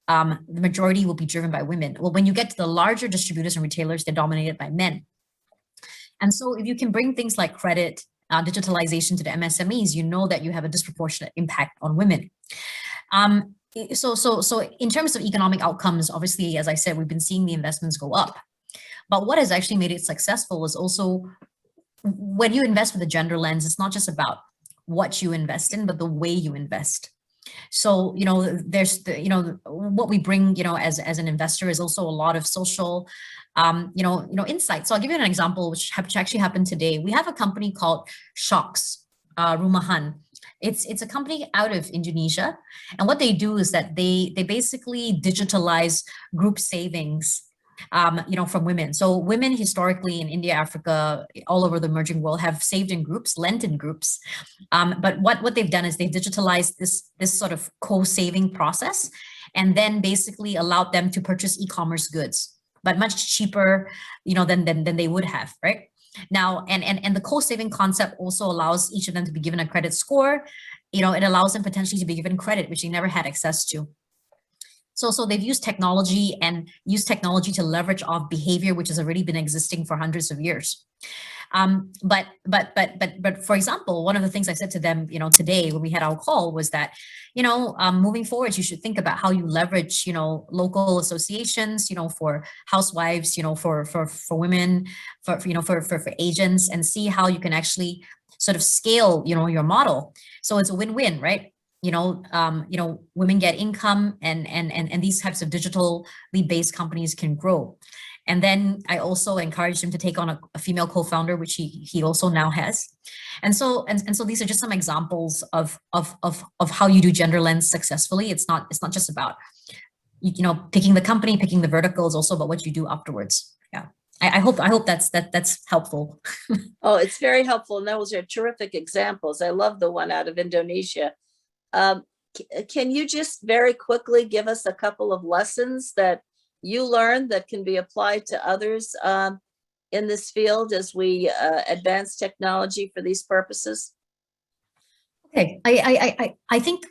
the majority will be driven by women. Well, when you get to the larger distributors and retailers, they're dominated by men. And so if you can bring things like credit, digitalization to the MSMEs, you know that you have a disproportionate impact on women. So in terms of economic outcomes, obviously, as I said, we've been seeing the investments go up. But what has actually made it successful is also when you invest with a gender lens, it's not just about what you invest in, but the way you invest. So, there's what we bring, as an investor is also a lot of social, insight. So I'll give you an example, which actually happened today. We have a company called Shocks, Rumahan. It's a company out of Indonesia. And what they do is that they basically digitalize group savings from women. So women historically in India, Africa, all over the emerging world have saved in groups, lent in groups. But what they've done is they've digitalized this sort of co-saving process and then basically allowed them to purchase e-commerce goods, but much cheaper, than they would have, right? Now, and the co-saving concept also allows each of them to be given a credit score. It allows them potentially to be given credit, which they never had access to. So they've used technology to leverage off behavior, which has already been existing for hundreds of years. But for example, one of the things I said to them, today when we had our call was that, moving forward, you should think about how you leverage, local associations, for housewives, for women, for agents, and see how you can actually sort of scale, your model. So it's a win-win, right? Women get income, and these types of digitally based companies can grow. And then I also encouraged him to take on a female co-founder, which he also now has. And so these are just some examples of how you do gender lens successfully. It's not just about picking the company, picking the verticals, also about what you do afterwards. Yeah. I hope that's helpful. Oh, it's very helpful. And those are terrific examples. I love the one out of Indonesia. Can you just very quickly give us a couple of lessons that you learned that can be applied to others in this field as we advance technology for these purposes? Okay, I think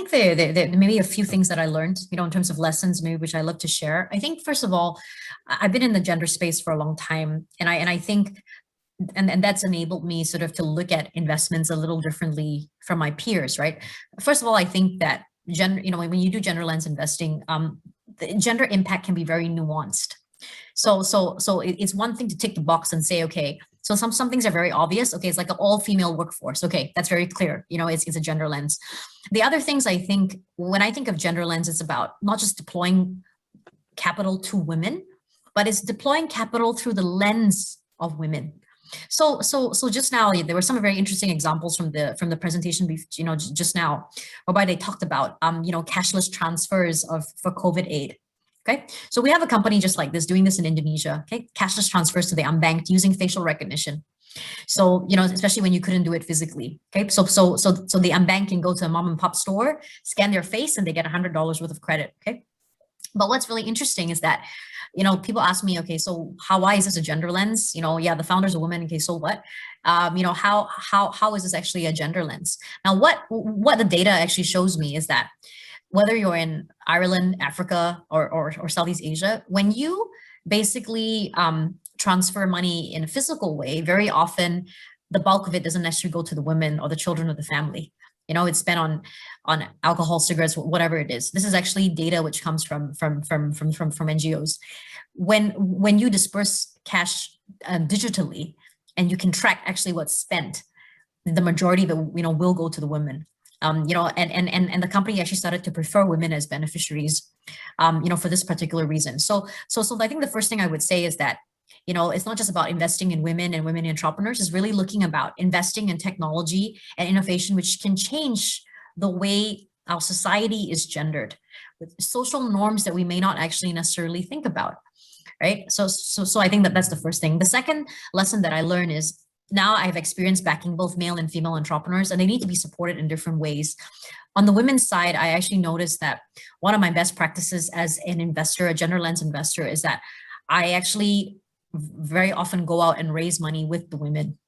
there may be a few things that I learned, in terms of lessons, maybe, which I love to share. I think, first of all, I've been in the gender space for a long time, and I think, and that's enabled me sort of to look at investments a little differently from my peers, right? First of all, I think that when you do gender lens investing, the gender impact can be very nuanced. So it's one thing to tick the box and say, okay, so some things are very obvious. Okay, it's like an all-female workforce. Okay, that's very clear. It's a gender lens. The other things, I think, when I think of gender lens, it's about not just deploying capital to women, but it's deploying capital through the lens of women. So just now, there were some very interesting examples from the presentation, just now, whereby they talked about, cashless transfers for COVID aid. Okay, so we have a company just like this doing this in Indonesia. Okay, cashless transfers to the unbanked using facial recognition. So, especially when you couldn't do it physically. Okay, so the unbanked can go to a mom and pop store, scan their face, and they get $100 worth of credit. Okay, but what's really interesting is that, people ask me, okay, so why is this a gender lens? Yeah, the founder's a woman. Okay, so what? How is this actually a gender lens? Now, what the data actually shows me is that whether you're in Ireland, Africa, or Southeast Asia, when you basically transfer money in a physical way, very often the bulk of it doesn't necessarily go to the women or the children of the family. It's spent on alcohol, cigarettes, whatever it is. This is actually data which comes from NGOs. When you disperse cash digitally, and you can track actually what's spent, the majority of it, will go to the women. And the company actually started to prefer women as beneficiaries, for this particular reason. So I think the first thing I would say is that, it's not just about investing in women and women entrepreneurs. It's really looking about investing in technology and innovation, which can change the way our society is gendered, with social norms that we may not actually necessarily think about, right? So I think that's the first thing. The second lesson that I learned is, now I have experience backing both male and female entrepreneurs, and they need to be supported in different ways. On the women's side, I actually noticed that one of my best practices as an investor, a gender lens investor, is that I actually very often go out and raise money with the women.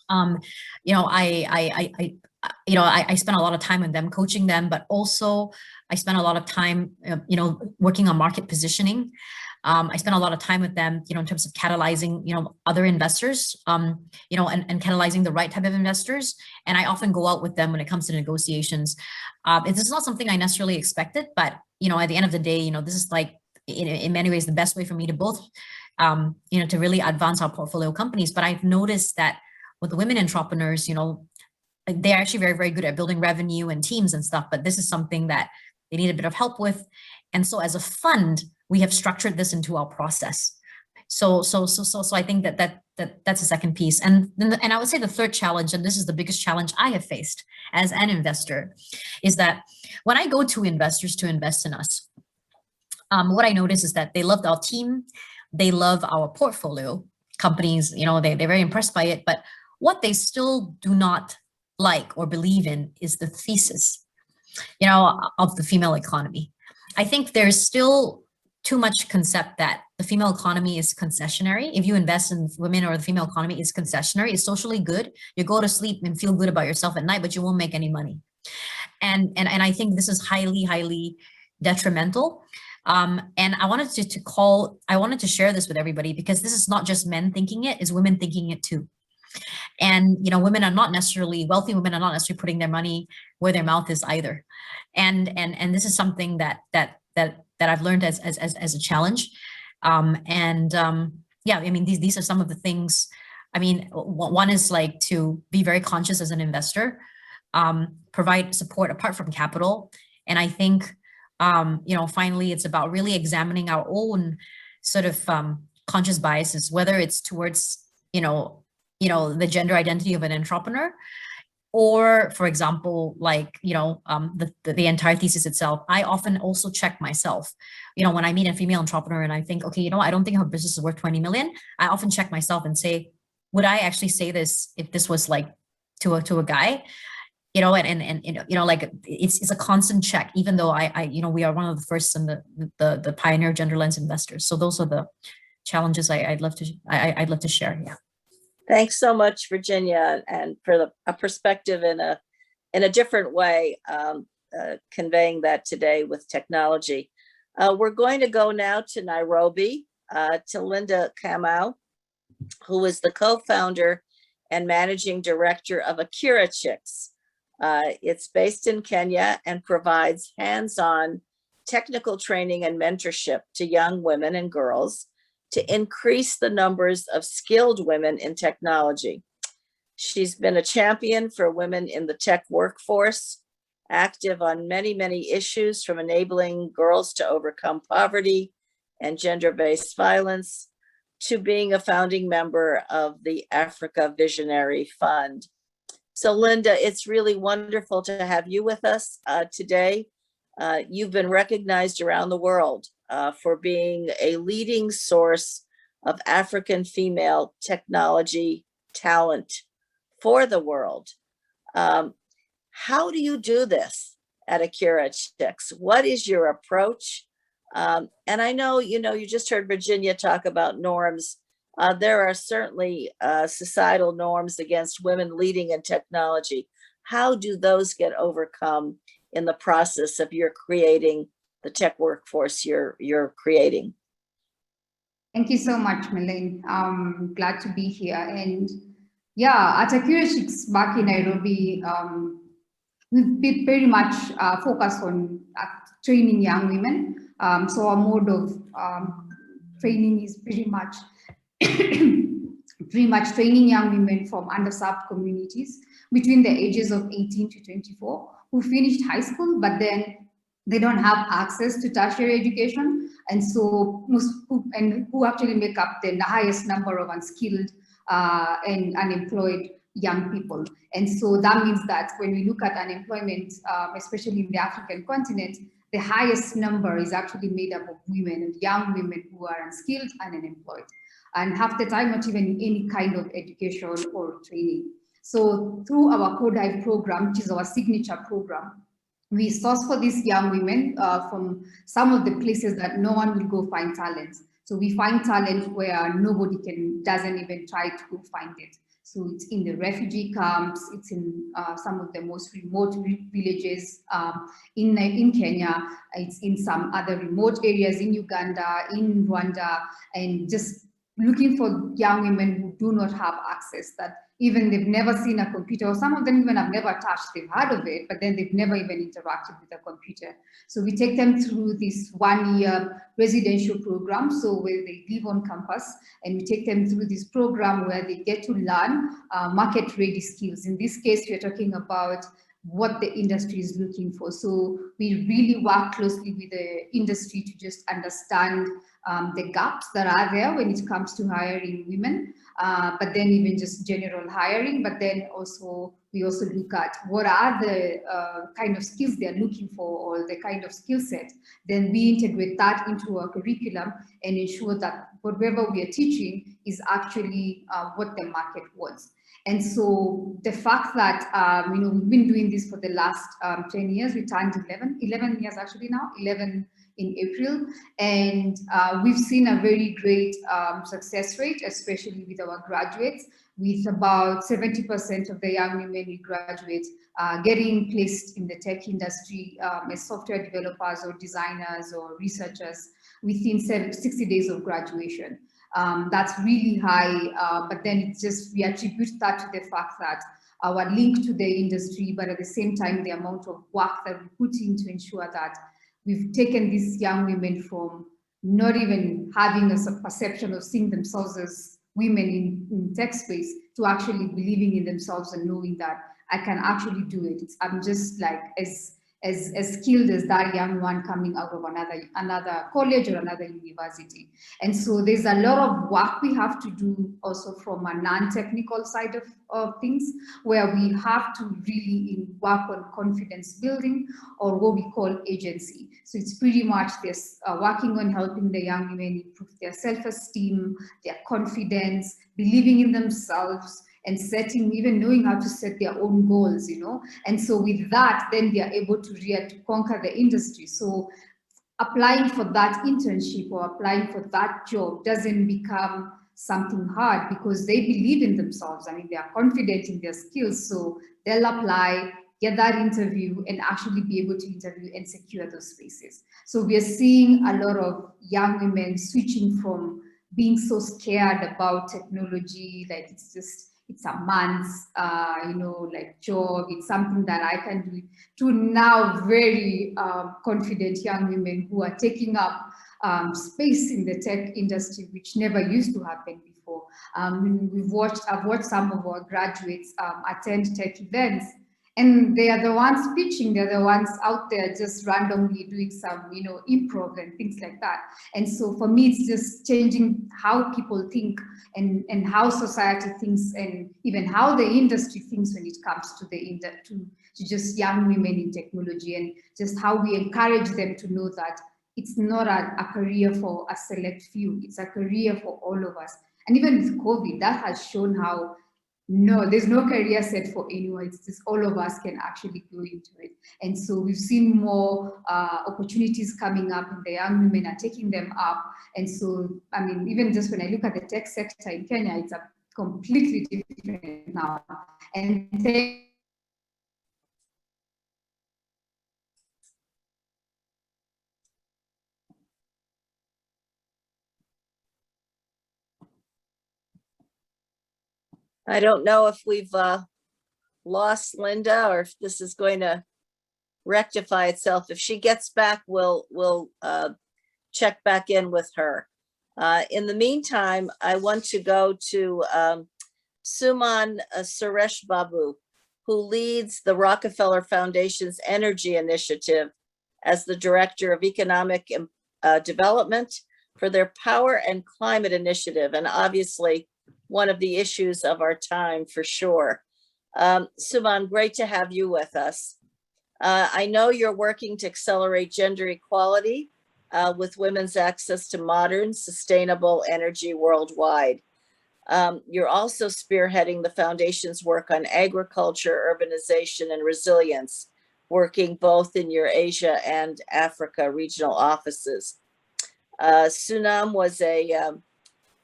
I spend a lot of time with them, coaching them, but also I spend a lot of time, working on market positioning. I spend a lot of time with them, in terms of catalyzing, other investors, and catalyzing the right type of investors. And I often go out with them when it comes to negotiations. It's not something I necessarily expected, but, at the end of the day, this is like, in many ways, the best way for me to both, to really advance our portfolio companies. But I've noticed that with the women entrepreneurs, they're actually very, very good at building revenue and teams and stuff, but this is something that they need a bit of help with. And so as a fund, we have structured this into our process. So I think that's the second piece. And I would say the third challenge, and this is the biggest challenge I have faced as an investor, is that when I go to investors to invest in us, what I notice is that they loved our team, they love our portfolio companies, they're very impressed by it, but what they still do not like or believe in is the thesis, of the female economy. I think there's still too much concept that the female economy is concessionary. If you invest in women, or the female economy is concessionary, it's socially good. You go to sleep and feel good about yourself at night, but you won't make any money. And I think this is highly, highly detrimental. And I wanted to share this with everybody, because this is not just men thinking it, it's women thinking it too. And, you know, women are not necessarily, wealthy women are not necessarily putting their money where their mouth is either. And this is something that I've learned as a challenge. Yeah, I mean, these are some of the things. I mean, one is like to be very conscious as an investor, provide support apart from capital. And I think, you know, finally, it's about really examining our own sort of conscious biases, whether it's towards, you know, the gender identity of an entrepreneur, or, for example, like, you know, the entire thesis itself. I often also check myself, you know, when I meet a female entrepreneur and I think, okay, you know, I don't think her business is worth 20 million. I often check myself and say, would I actually say this if this was like to a guy? You know, and you know, like it's a constant check, even though I you know, we are one of the first and the pioneer gender lens investors. So those are the challenges I'd love to share. Yeah. Thanks so much, Virginia, and for a perspective in a different way, conveying that today with technology. We're going to go now to Nairobi, to Linda Kamau, who is the co-founder and managing director of Akira Chicks. It's based in Kenya and provides hands-on technical training and mentorship to young women and girls to increase the numbers of skilled women in technology. She's been a champion for women in the tech workforce, active on many, many issues, from enabling girls to overcome poverty and gender-based violence, to being a founding member of the Africa Visionary Fund. So Linda, it's really wonderful to have you with us today. You've been recognized around the world for being a leading source of African female technology talent for the world. How do you do this at Akira Chicks? What is your approach? And I know, you know, you just heard Virginia talk about norms. There are certainly societal norms against women leading in technology. How do those get overcome in the process of your creating the tech workforce you're creating? Thank you so much, Melaine. I'm glad to be here. And yeah, at Akira Chicks back in Nairobi, we've been very much focused on training young women. So our mode of training is pretty much training young women from underserved communities between the ages of 18 to 24 who finished high school, but then they don't have access to tertiary education, and so who actually make up the highest number of unskilled and unemployed young people. And so that means that when we look at unemployment, especially in the African continent, the highest number is actually made up of women, and young women who are unskilled and unemployed, and half the time not even in any kind of education or training. So through our Co-Dive program, which is our signature program, we source for these young women from some of the places that no one will go find talent. So we find talent where nobody doesn't even try to go find it. So it's in the refugee camps, it's in some of the most remote villages in Kenya, it's in some other remote areas in Uganda, in Rwanda, and just looking for young women who do not have access, that even they've never seen a computer, or some of them even have never touched, they've heard of it, but then they've never even interacted with a computer. So we take them through this 1-year residential program, so where they live on campus, and we take them through this program where they get to learn market-ready skills. In this case, we're talking about what the industry is looking for. So we really work closely with the industry to just understand the gaps that are there when it comes to hiring women, but then even just general hiring, but then also we also look at what are the kind of skills they're looking for, or the kind of skill set. Then we integrate that into our curriculum and ensure that whatever we are teaching is actually what the market wants. And so the fact that, we've been doing this for the last 10 years, we turned 11 years actually now, 11 in April. And we've seen a very great success rate, especially with our graduates, with about 70% of the young women we graduate getting placed in the tech industry as software developers or designers or researchers within 60 days of graduation. That's really high, but then it's just, we attribute that to the fact that our link to the industry, but at the same time, the amount of work that we put in to ensure that we've taken these young women from not even having a perception of seeing themselves as women in tech space to actually believing in themselves and knowing that I can actually do it. I'm just like as skilled as that young one coming out of another college or another university. And so there's a lot of work we have to do also from a non-technical side of things, where we have to really work on confidence building, or what we call agency. So it's pretty much this working on helping the young women improve their self-esteem, their confidence, believing in themselves, and even knowing how to set their own goals, you know. And so with that, then they are able to conquer the industry. So applying for that internship or applying for that job doesn't become something hard, because they believe in themselves. I mean, they are confident in their skills, so they'll apply, get that interview, and actually be able to interview and secure those spaces. So we are seeing a lot of young women switching from being so scared about technology, like it's a man's, like job, it's something that I can do, to now very confident young women who are taking up space in the tech industry, which never used to happen before. I've watched some of our graduates attend tech events, and they are the ones pitching, they're the ones out there just randomly doing some, improv and things like that. And so for me, it's just changing how people think and how society thinks, and even how the industry thinks when it comes to to just young women in technology, and just how we encourage them to know that it's not a career for a select few, it's a career for all of us. And even with COVID, that has shown how there's no career set for anyone. It's just all of us can actually go into it. And so we've seen more opportunities coming up, and the young women are taking them up. And so, I mean, even just when I look at the tech sector in Kenya, it's a completely different now. And I don't know if we've lost Linda, or if this is going to rectify itself. If she gets back, we'll check back in with her. In the meantime, I want to go to Suman Suresh Babu, who leads the Rockefeller Foundation's Energy Initiative as the Director of Economic Development for their Power and Climate Initiative, and obviously one of the issues of our time for sure. Suman, great to have you with us. I know you're working to accelerate gender equality with women's access to modern, sustainable energy worldwide. You're also spearheading the foundation's work on agriculture, urbanization, and resilience, working both in your Asia and Africa regional offices. Sunam was a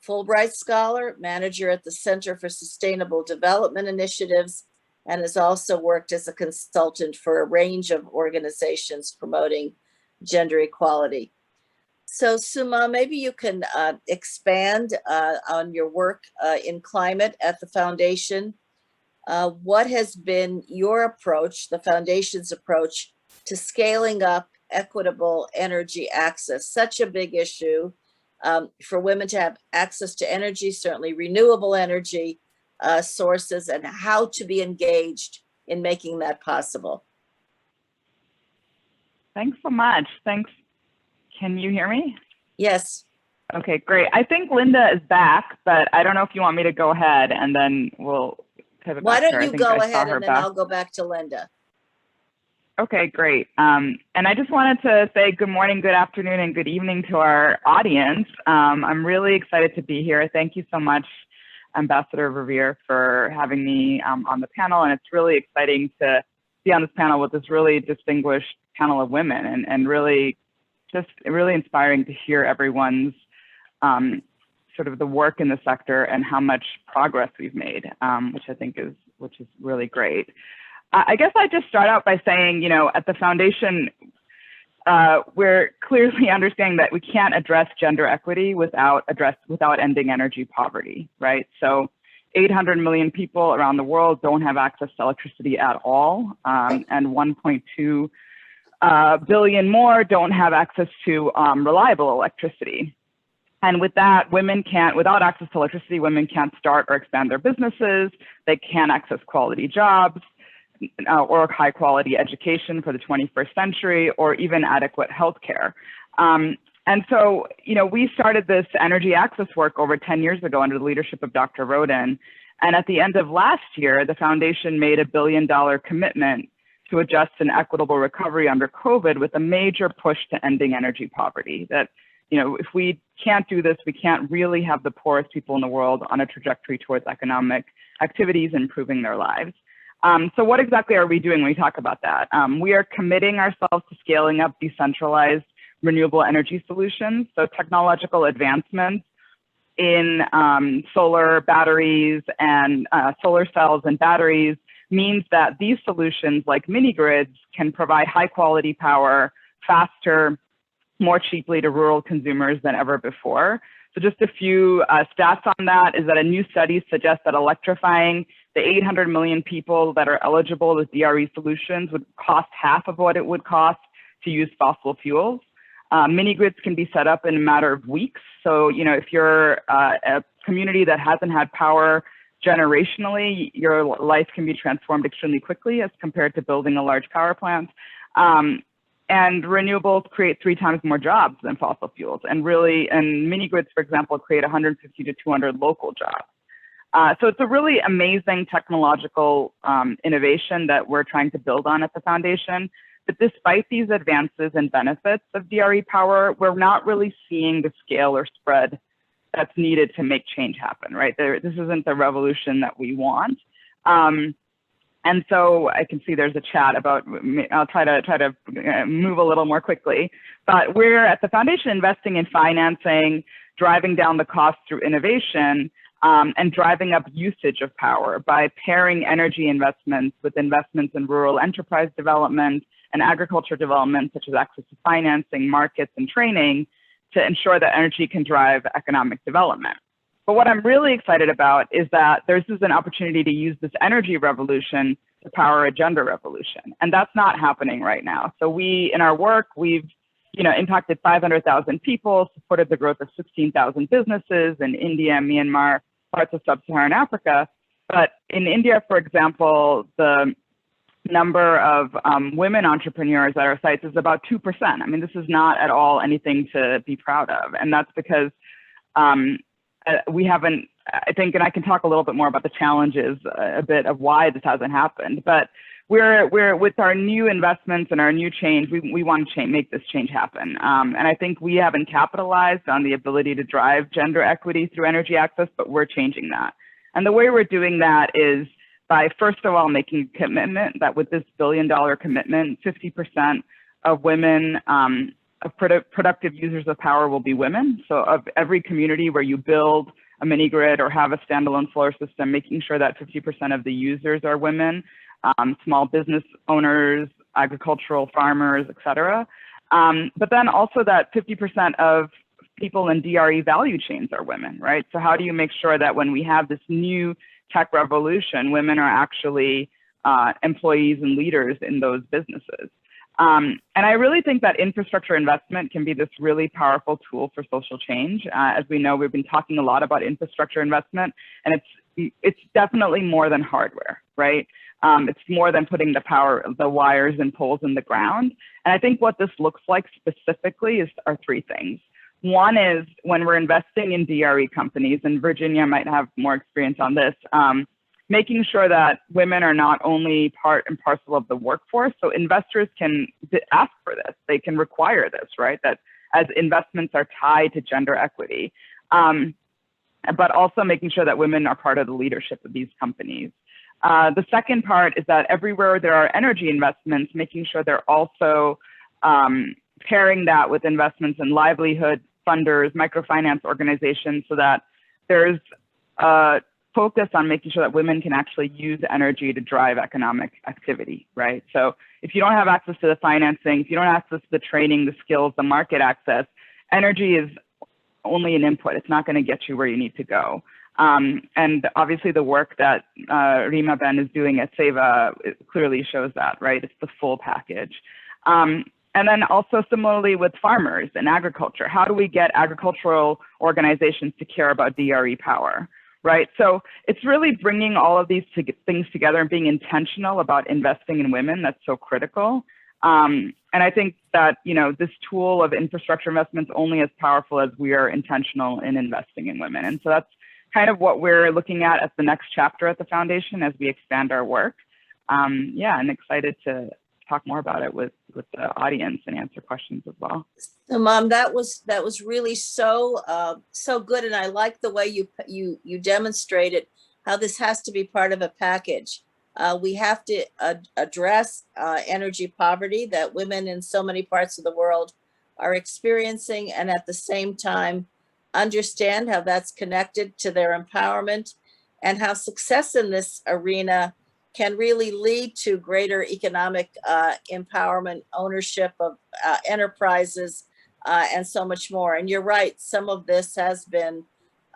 Fulbright Scholar, manager at the Center for Sustainable Development Initiatives, and has also worked as a consultant for a range of organizations promoting gender equality. So Suma, maybe you can expand on your work in climate at the foundation. What has been your approach, the foundation's approach, to scaling up equitable energy access? Such a big issue for women to have access to energy, certainly renewable energy sources, and how to be engaged in making that possible. Thanks so much. Thanks. Can you hear me? Yes. Okay, great. I think Linda is back, but I don't know if you want me to go ahead and then we'll pivot back. Why don't you go ahead and then I'll go back to Linda. Okay, great. And I just wanted to say good morning, good afternoon, and good evening to our audience. I'm really excited to be here. Thank you so much, Ambassador Revere, for having me on the panel. And it's really exciting to be on this panel with this really distinguished panel of women, and really just really inspiring to hear everyone's sort of the work in the sector and how much progress we've made, which I think is really great. I guess I just start out by saying, you know, at the foundation, we're clearly understanding that we can't address gender equity without ending energy poverty, right? So 800 million people around the world don't have access to electricity at all, and 1.2 billion more don't have access to reliable electricity. And with that, without access to electricity, women can't start or expand their businesses. They can't access quality jobs or high quality education for the 21st century, or even adequate healthcare. And so, you know, we started this energy access work over 10 years ago under the leadership of Dr. Rhoden. And at the end of last year, the foundation made $1 billion commitment to a just and equitable recovery under COVID, with a major push to ending energy poverty. That, you know, if we can't do this, we can't really have the poorest people in the world on a trajectory towards economic activities and improving their lives. So what exactly are we doing when we talk about that? We are committing ourselves to scaling up decentralized renewable energy solutions. So technological advancements in solar batteries and solar cells and batteries means that these solutions, like mini grids, can provide high quality power faster, more cheaply to rural consumers than ever before. So just a few stats on that is that a new study suggests that electrifying the 800 million people that are eligible with DRE solutions would cost half of what it would cost to use fossil fuels. Mini grids can be set up in a matter of weeks. So, you know, if you're a community that hasn't had power generationally, your life can be transformed extremely quickly as compared to building a large power plant. And renewables create 3 times more jobs than fossil fuels. And mini grids, for example, create 150 to 200 local jobs. So it's a really amazing technological innovation that we're trying to build on at the foundation. But despite these advances and benefits of DRE power, we're not really seeing the scale or spread that's needed to make change happen, right? This isn't the revolution that we want. And so I can see there's a chat about, I'll try to move a little more quickly, but we're at the foundation investing in financing, driving down the cost through innovation, and driving up usage of power by pairing energy investments with investments in rural enterprise development and agriculture development, such as access to financing, markets, and training, to ensure that energy can drive economic development. But what I'm really excited about is that this is an opportunity to use this energy revolution to power a gender revolution. And that's not happening right now. So in our work, we've impacted 500,000 people, supported the growth of 16,000 businesses in India, Myanmar, parts of sub-Saharan Africa. But in India, for example, the number of women entrepreneurs at our sites is about 2%. I mean, this is not at all anything to be proud of. And that's because we haven't, I think, and I can talk a little bit more about the challenges a bit of why this hasn't happened, but we're with our new investments and our new change, we want to make this change happen. And I think we haven't capitalized on the ability to drive gender equity through energy access, but we're changing that. And the way we're doing that is by, first of all, making a commitment that with this $1 billion commitment, 50% of women, productive users of power will be women. So of every community where you build a mini grid or have a standalone solar system, making sure that 50% of the users are women, small business owners, agricultural farmers, et cetera. But then also that 50% of people in DRE value chains are women, right? So how do you make sure that when we have this new tech revolution, women are actually employees and leaders in those businesses? And I really think that infrastructure investment can be this really powerful tool for social change. As we know, we've been talking a lot about infrastructure investment, and it's definitely more than hardware, right? It's more than putting the wires and poles in the ground. And I think what this looks like specifically are 3 things. One is when we're investing in DRE companies, and Virginia might have more experience on this, making sure that women are not only part and parcel of the workforce, so investors can ask for this, they can require this, right? That as investments are tied to gender equity, but also making sure that women are part of the leadership of these companies. The second part is that everywhere there are energy investments, making sure they're also pairing that with investments in livelihood funders, microfinance organizations, so that there's a focus on making sure that women can actually use energy to drive economic activity, right? So if you don't have access to the financing, if you don't have access to the training, the skills, the market access, energy is only an input. It's not going to get you where you need to go. And obviously the work that Rima Ben is doing at SEVA clearly shows that, right? It's the full package. And then also similarly with farmers and agriculture, how do we get agricultural organizations to care about DRE power, right? So it's really bringing all of these things together and being intentional about investing in women that's so critical. And I think that, you know, this tool of infrastructure investment is only as powerful as we are intentional in investing in women. And so that's kind of what we're looking at the next chapter at the foundation as we expand our work. Yeah, I'm excited to talk more about it with the audience and answer questions as well. So, Mom, that was really so good, and I like the way you demonstrated how this has to be part of a package. We have to address energy poverty that women in so many parts of the world are experiencing, and at the same time understand how that's connected to their empowerment and how success in this arena can really lead to greater economic empowerment, ownership of enterprises, and so much more. And you're right, some of this has been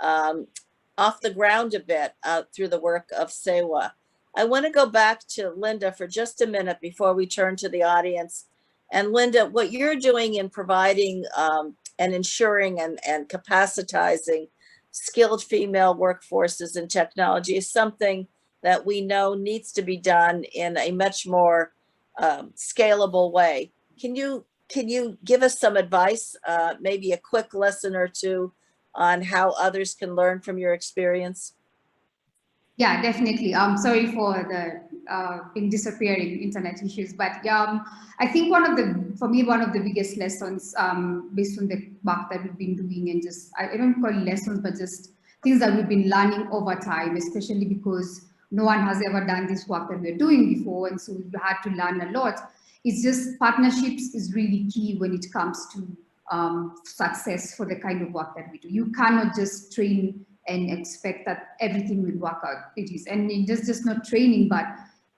off the ground a bit through the work of SEWA. I want to go back to Linda for just a minute before we turn to the audience. And Linda, what you're doing in providing and ensuring and capacitizing skilled female workforces in technology is something that we know needs to be done in a much more scalable way. Can you give us some advice, maybe a quick lesson or two on how others can learn from your experience? Yeah, definitely. Sorry for the disappearing internet issues, but I think one of the biggest lessons based on the work that we've been doing, and just I don't call it lessons, but just things that we've been learning over time, especially because no one has ever done this work that we're doing before, and so we've had to learn a lot. It's just partnerships is really key when it comes to success for the kind of work that we do. You cannot just train and expect that everything will work out. It is, and it's just not training, but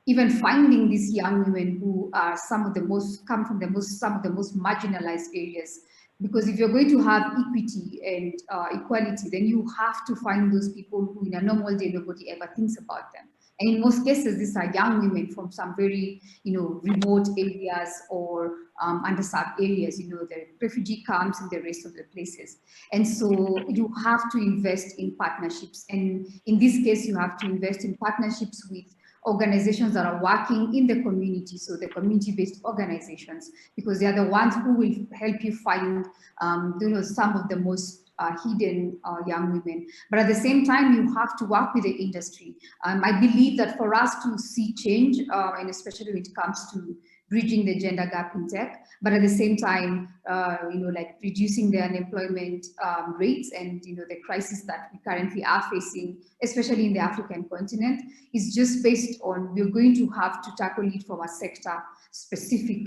even finding these young women who are some of the most marginalized areas. Because if you're going to have equity and equality, then you have to find those people who in a normal day, nobody ever thinks about them. And in most cases, these are young women from some very, remote areas or underserved areas, the refugee camps and the rest of the places. And so you have to invest in partnerships. And in this case, you have to invest in partnerships with organizations that are working in the community, so the community-based organizations, because they are the ones who will help you find, some of the most hidden young women. But at the same time, you have to work with the industry. I believe that for us to see change, and especially when it comes to bridging the gender gap in tech, but at the same time, like reducing the unemployment rates and the crisis that we currently are facing, especially in the African continent, is just based on we're going to have to tackle it from a sector specific.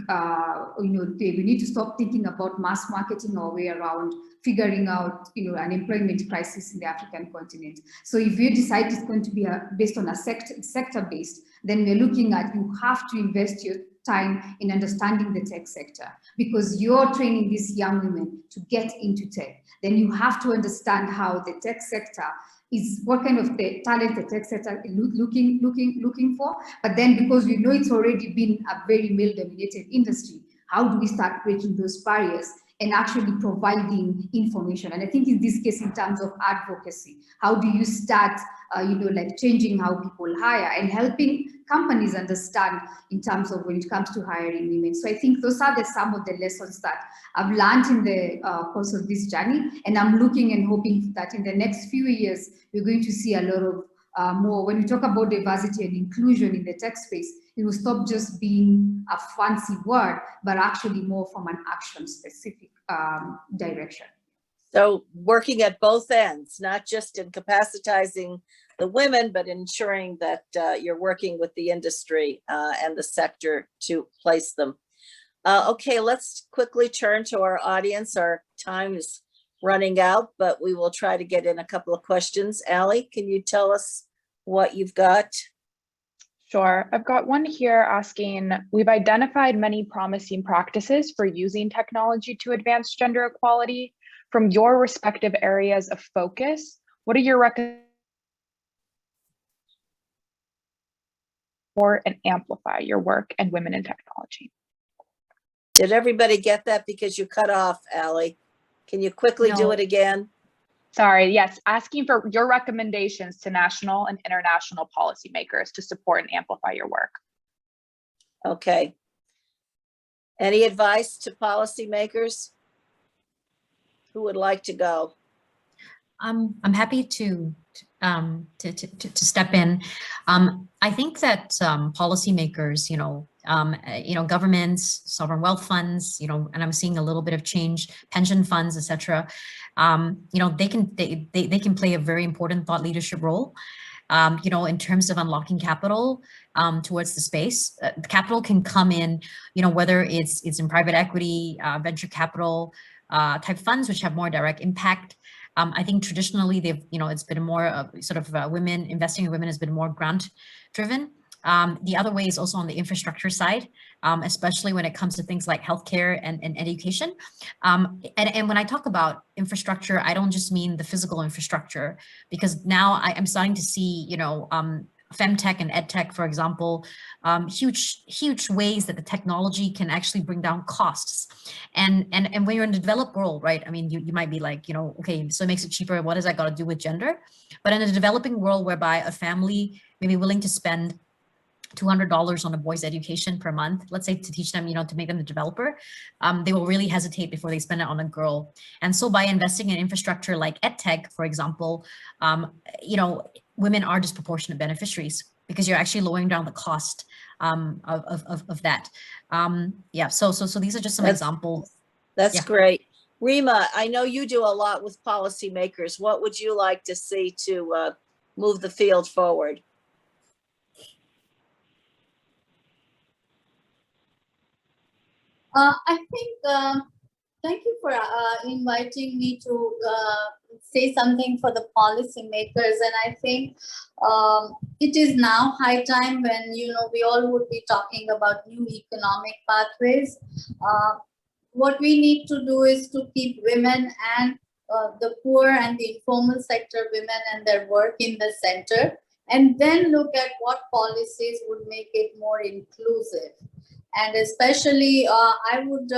We need to stop thinking about mass marketing our way around figuring out an employment crisis in the African continent. So if you decide it's going to be based on a sector based, then we're looking at you have to invest your time in understanding the tech sector, because you're training these young women to get into tech. Then you have to understand how the tech sector is, what kind of the talent the tech sector is looking for. But then because we know it's already been a very male-dominated industry, how do we start breaking those barriers and actually providing information? And I think in this case, in terms of advocacy, how do you start, like changing how people hire and helping companies understand in terms of when it comes to hiring women? So I think those are some of the lessons that I've learned in the course of this journey. And I'm looking and hoping that in the next few years, we're going to see a lot of more, when we talk about diversity and inclusion in the tech space, it will stop just being a fancy word, but actually more from an action specific direction. So working at both ends, not just in capacitizing the women, but ensuring that you're working with the industry and the sector to place them. Okay, let's quickly turn to our audience. Our time is running out, but we will try to get in a couple of questions. Allie, can you tell us what you've got? Sure. I've got one here asking, we've identified many promising practices for using technology to advance gender equality. From your respective areas of focus, what are your recommendations for and amplify your work and women in technology? Did everybody get that? Because you cut off, Allie. Can you quickly do it again? Sorry, yes, asking for your recommendations to national and international policymakers to support and amplify your work. Okay. Any advice to policymakers? Who would like to go? I'm happy to step in. I think that policymakers, governments, sovereign wealth funds, and I'm seeing a little bit of change, pension funds, etc. They can play a very important thought leadership role. In terms of unlocking capital towards the space. Capital can come in, whether it's in private equity, venture capital type funds, which have more direct impact. I think traditionally it's been more women, investing in women has been more grant driven. The other way is also on the infrastructure side, especially when it comes to things like healthcare and education. And when I talk about infrastructure, I don't just mean the physical infrastructure, because now I'm starting to see, femtech and edtech, for example, huge ways that the technology can actually bring down costs. And when you're in the developed world, right? I mean, you might be like, okay, so it makes it cheaper. What does that got to do with gender? But in a developing world whereby a family may be willing to spend $200 on a boy's education per month, let's say, to teach them, to make them the developer, they will really hesitate before they spend it on a girl. And so by investing in infrastructure like edtech, for example, women are disproportionate beneficiaries because you're actually lowering down the cost of that. So these are just some examples. That's great. Rima, I know you do a lot with policymakers. What would you like to see to move the field forward? I think, thank you for inviting me to say something for the policymakers. And I think it is now high time when, we all would be talking about new economic pathways. What we need to do is to keep women and the poor and the informal sector women and their work in the center, and then look at what policies would make it more inclusive. And especially, I would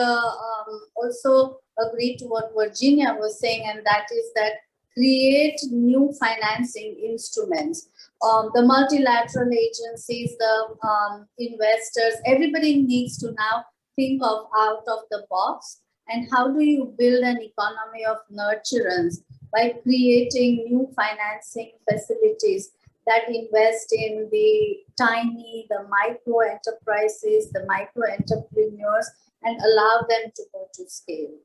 also agree to what Virginia was saying, and that is that create new financing instruments. The multilateral agencies, the investors, everybody needs to now think of out of the box. And how do you build an economy of nurturance by creating new financing facilities that invest in the tiny, the micro enterprises, the micro entrepreneurs, and allow them to go to scale.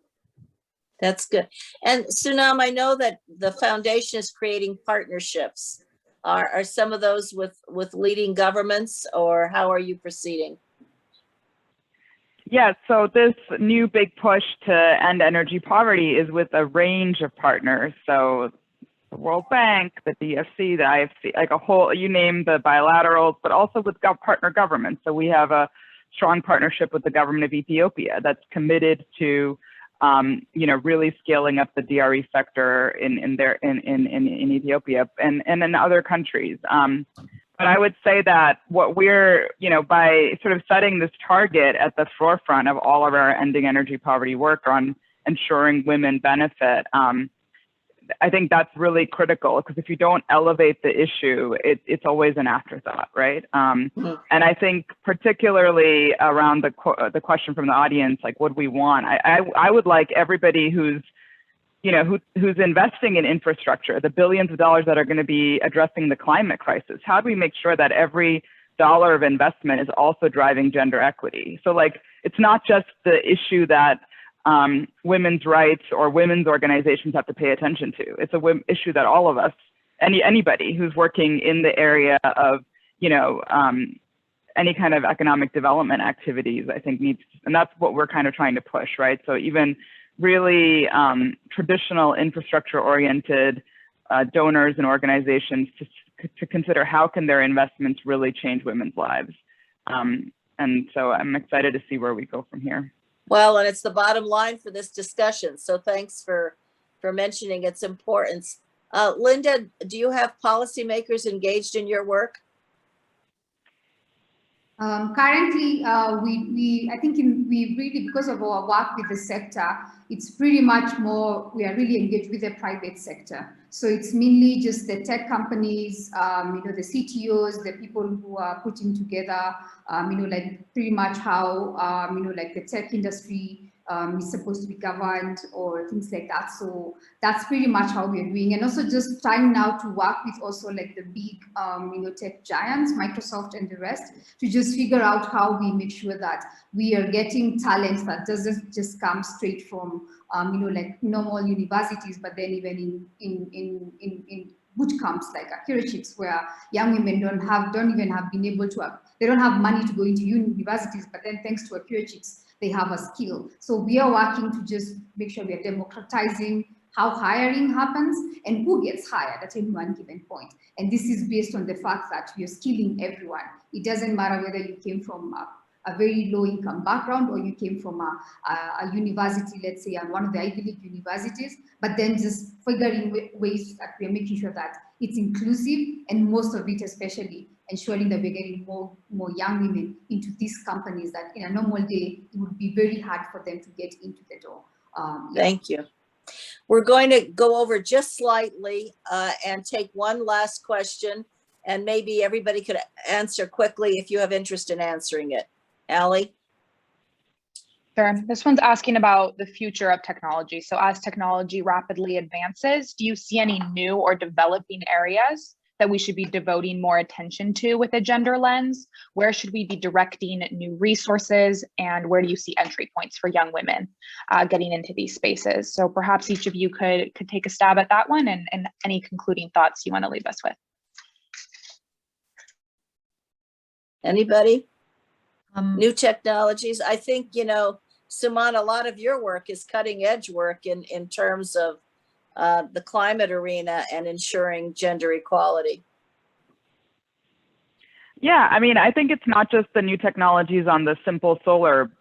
That's good. And Sunam, I know that the foundation is creating partnerships. Are some of those with leading governments, or how are you proceeding? Yeah, so this new big push to end energy poverty is with a range of partners. So the World Bank, the DFC, the IFC, like a whole, you name the bilaterals, but also with partner governments. So we have a strong partnership with the government of Ethiopia that's committed to, really scaling up the DRE sector in Ethiopia and in other countries. But I would say that what we're, by sort of setting this target at the forefront of all of our ending energy poverty work on ensuring women benefit, I think that's really critical, because if you don't elevate the issue, it's always an afterthought, right? And I think particularly around the question from the audience, like, what do we want? I would like everybody who's investing in infrastructure, the billions of dollars that are going to be addressing the climate crisis. How do we make sure that every dollar of investment is also driving gender equity? So, like, it's not just the issue that women's rights or women's organizations have to pay attention to. It's an issue that all of us, anybody who's working in the area of, any kind of economic development activities, I think needs, and that's what we're kind of trying to push, right? So even really traditional infrastructure-oriented donors and organizations to consider how can their investments really change women's lives. And so I'm excited to see where we go from here. Well, and it's the bottom line for this discussion. So thanks for mentioning its importance. Linda, do you have policymakers engaged in your work? Currently, I think we really, because of our work with the sector, it's pretty much more, we are really engaged with the private sector. So it's mainly just the tech companies, the CTOs, the people who are putting together, like pretty much how, like the tech industry is supposed to be governed or things like that. So that's pretty much how we're doing. And also just trying now to work with also like the big, tech giants, Microsoft and the rest, to just figure out how we make sure that we are getting talent that doesn't just come straight from, like normal universities, but then even in boot camps like Akira GIWPS, where young women don't even have been able to, they don't have money to go into universities, but then thanks to Akira GIWPS, they have a skill. So we are working to just make sure we are democratizing how hiring happens and who gets hired at any one given point. And this is based on the fact that we are skilling everyone. It doesn't matter whether you came from a very low income background or you came from a university, let's say, and one of the Ivy League universities, but then just figuring ways that we are making sure that it's inclusive, and most of it especially ensuring that we're getting more young women into these companies that in a normal day, it would be very hard for them to get into the door. Thank you. We're going to go over just slightly and take one last question, and maybe everybody could answer quickly if you have interest in answering it. Allie? Sure. This one's asking about the future of technology. So as technology rapidly advances, do you see any new or developing areas that we should be devoting more attention to with a gender lens? Where should we be directing new resources, and where do you see entry points for young women getting into these spaces? So perhaps each of you could take a stab at that one, and any concluding thoughts you want to leave us with. Anybody? New technologies. I think, Suman, a lot of your work is cutting edge work in terms of the climate arena and ensuring gender equality. Yeah, I mean, I think it's not just the new technologies on the simple solar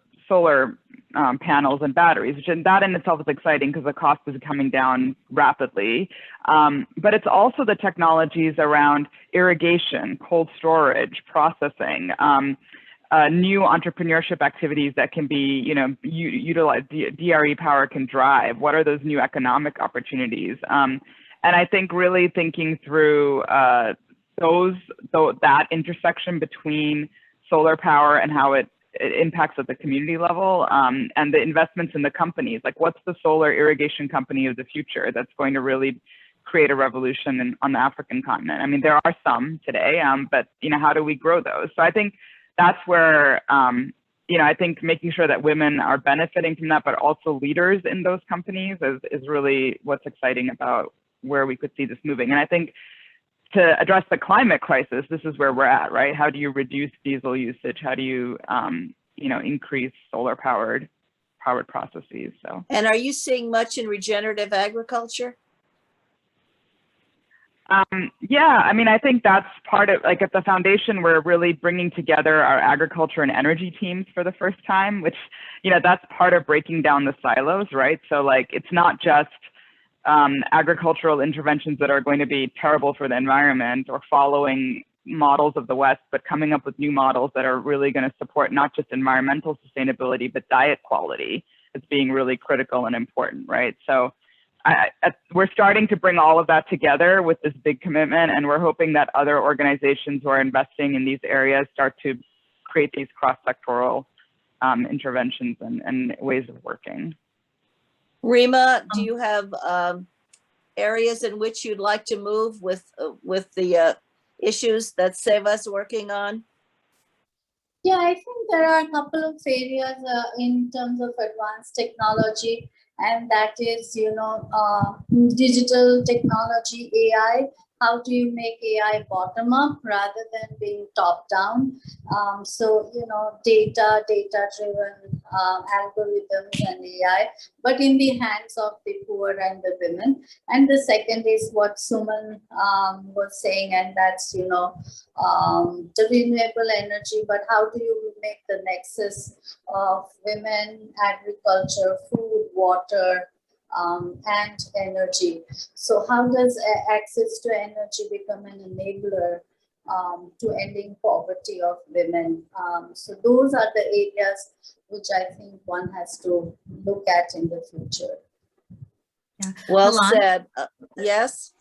panels and batteries, which that in itself is exciting because the cost is coming down rapidly. But it's also the technologies around irrigation, cold storage, processing, new entrepreneurship activities that can be, utilized, DRE power can drive. What are those new economic opportunities? And I think really thinking through that intersection between solar power and how it impacts at the community level, and the investments in the companies, like what's the solar irrigation company of the future that's going to really create a revolution on the African continent? I mean, there are some today, but how do we grow those? So I think that's where, I think making sure that women are benefiting from that, but also leaders in those companies is really what's exciting about where we could see this moving. And I think to address the climate crisis, this is where we're at, right? How do you reduce diesel usage? How do you, increase solar powered processes? So. And are you seeing much in regenerative agriculture? Yeah, I mean, I think that's part of, like at the foundation, we're really bringing together our agriculture and energy teams for the first time, which, that's part of breaking down the silos, right? So like, it's not just agricultural interventions that are going to be terrible for the environment or following models of the West, but coming up with new models that are really going to support not just environmental sustainability, but diet quality as being really critical and important, right? So we're starting to bring all of that together with this big commitment, and we're hoping that other organizations who are investing in these areas start to create these cross-sectoral interventions and ways of working. Rima, do you have areas in which you'd like to move with the issues that Seva's working on? Yeah, I think there are a couple of areas in terms of advanced technology, and that is, digital technology, AI, how do you make AI bottom up rather than being top down? So, you know, data driven algorithms and AI, but in the hands of the poor and the women. And the second is what Suman was saying, and that's, you know, the renewable energy, but how do you make the nexus of women, agriculture, food, water, and energy? So how does access to energy become an enabler to ending poverty of women? So those are the areas which I think one has to look at in the future. Yeah. Well Milan? said. Yes.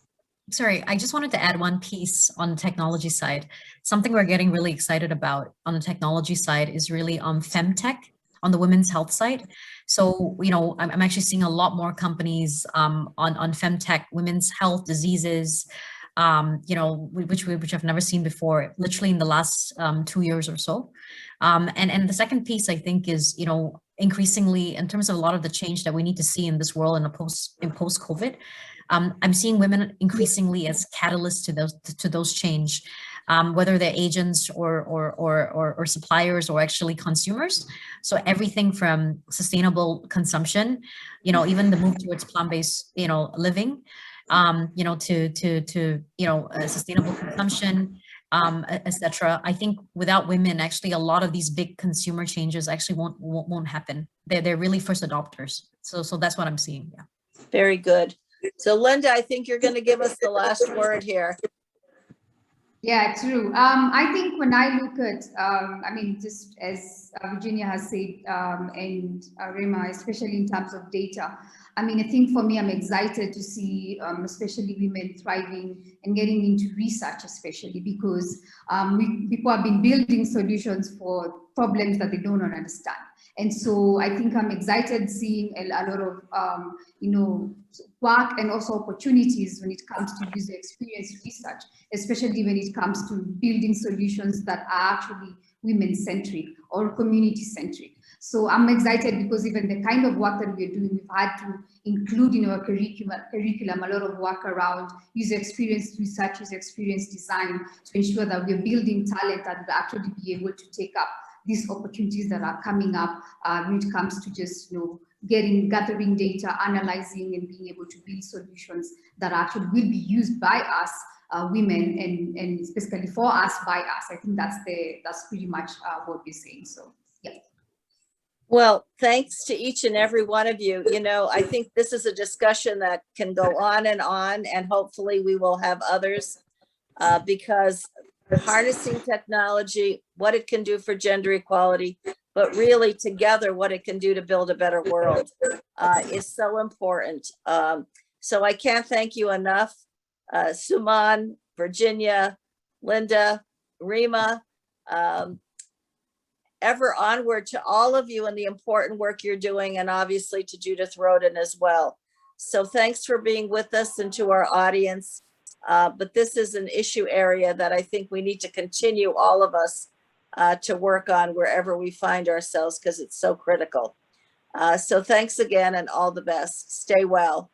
Sorry, I just wanted to add one piece on the technology side. Something we're getting really excited about on the technology side is really femtech on the women's health side. So, you know, I'm actually seeing a lot more companies on femtech, women's health, diseases, you know, which I've never seen before, literally in the last 2 years or so. And the second piece, I think, is, you know, increasingly in terms of a lot of the change that we need to see in this world in post-COVID, I'm seeing women increasingly as catalysts to those change, whether they're agents or suppliers or actually consumers. So everything from sustainable consumption, you know, even the move towards plant-based, you know, living, you know, to you know, sustainable consumption, etc. I think without women, actually, a lot of these big consumer changes actually won't happen. They're really first adopters. So that's what I'm seeing. Yeah. Very good. So Linda, I think you're going to give us the last word here. Yeah, true. I think when I look at, I mean, just as Virginia has said, and Rema, especially in terms of data, I mean, I think for me, I'm excited to see, especially women thriving and getting into research, especially because people have been building solutions for problems that they don't understand. And so I think I'm excited seeing a lot of, you know, work and also opportunities when it comes to user experience research, especially when it comes to building solutions that are actually women-centric or community-centric. So I'm excited because even the kind of work that we're doing, we've had to include in our curriculum a lot of work around user experience research, user experience design, to ensure that we're building talent that will actually be able to take up these opportunities that are coming up when it comes to just, you know, gathering data, analyzing, and being able to build solutions that actually will be used by us women and specifically for us by us. I think that's pretty much what we're saying. So yeah. Well, thanks to each and every one of you. You know, I think this is a discussion that can go on, and hopefully we will have others because harnessing technology, what it can do for gender equality, but really together what it can do to build a better world is so important. So I can't thank you enough, Suman, Virginia, Linda, Rima, ever onward to all of you and the important work you're doing, and obviously to Judith Rhoden as well. So thanks for being with us, and to our audience. But this is an issue area that I think we need to continue, all of us, to work on wherever we find ourselves, because it's so critical. So thanks again, and all the best. Stay well.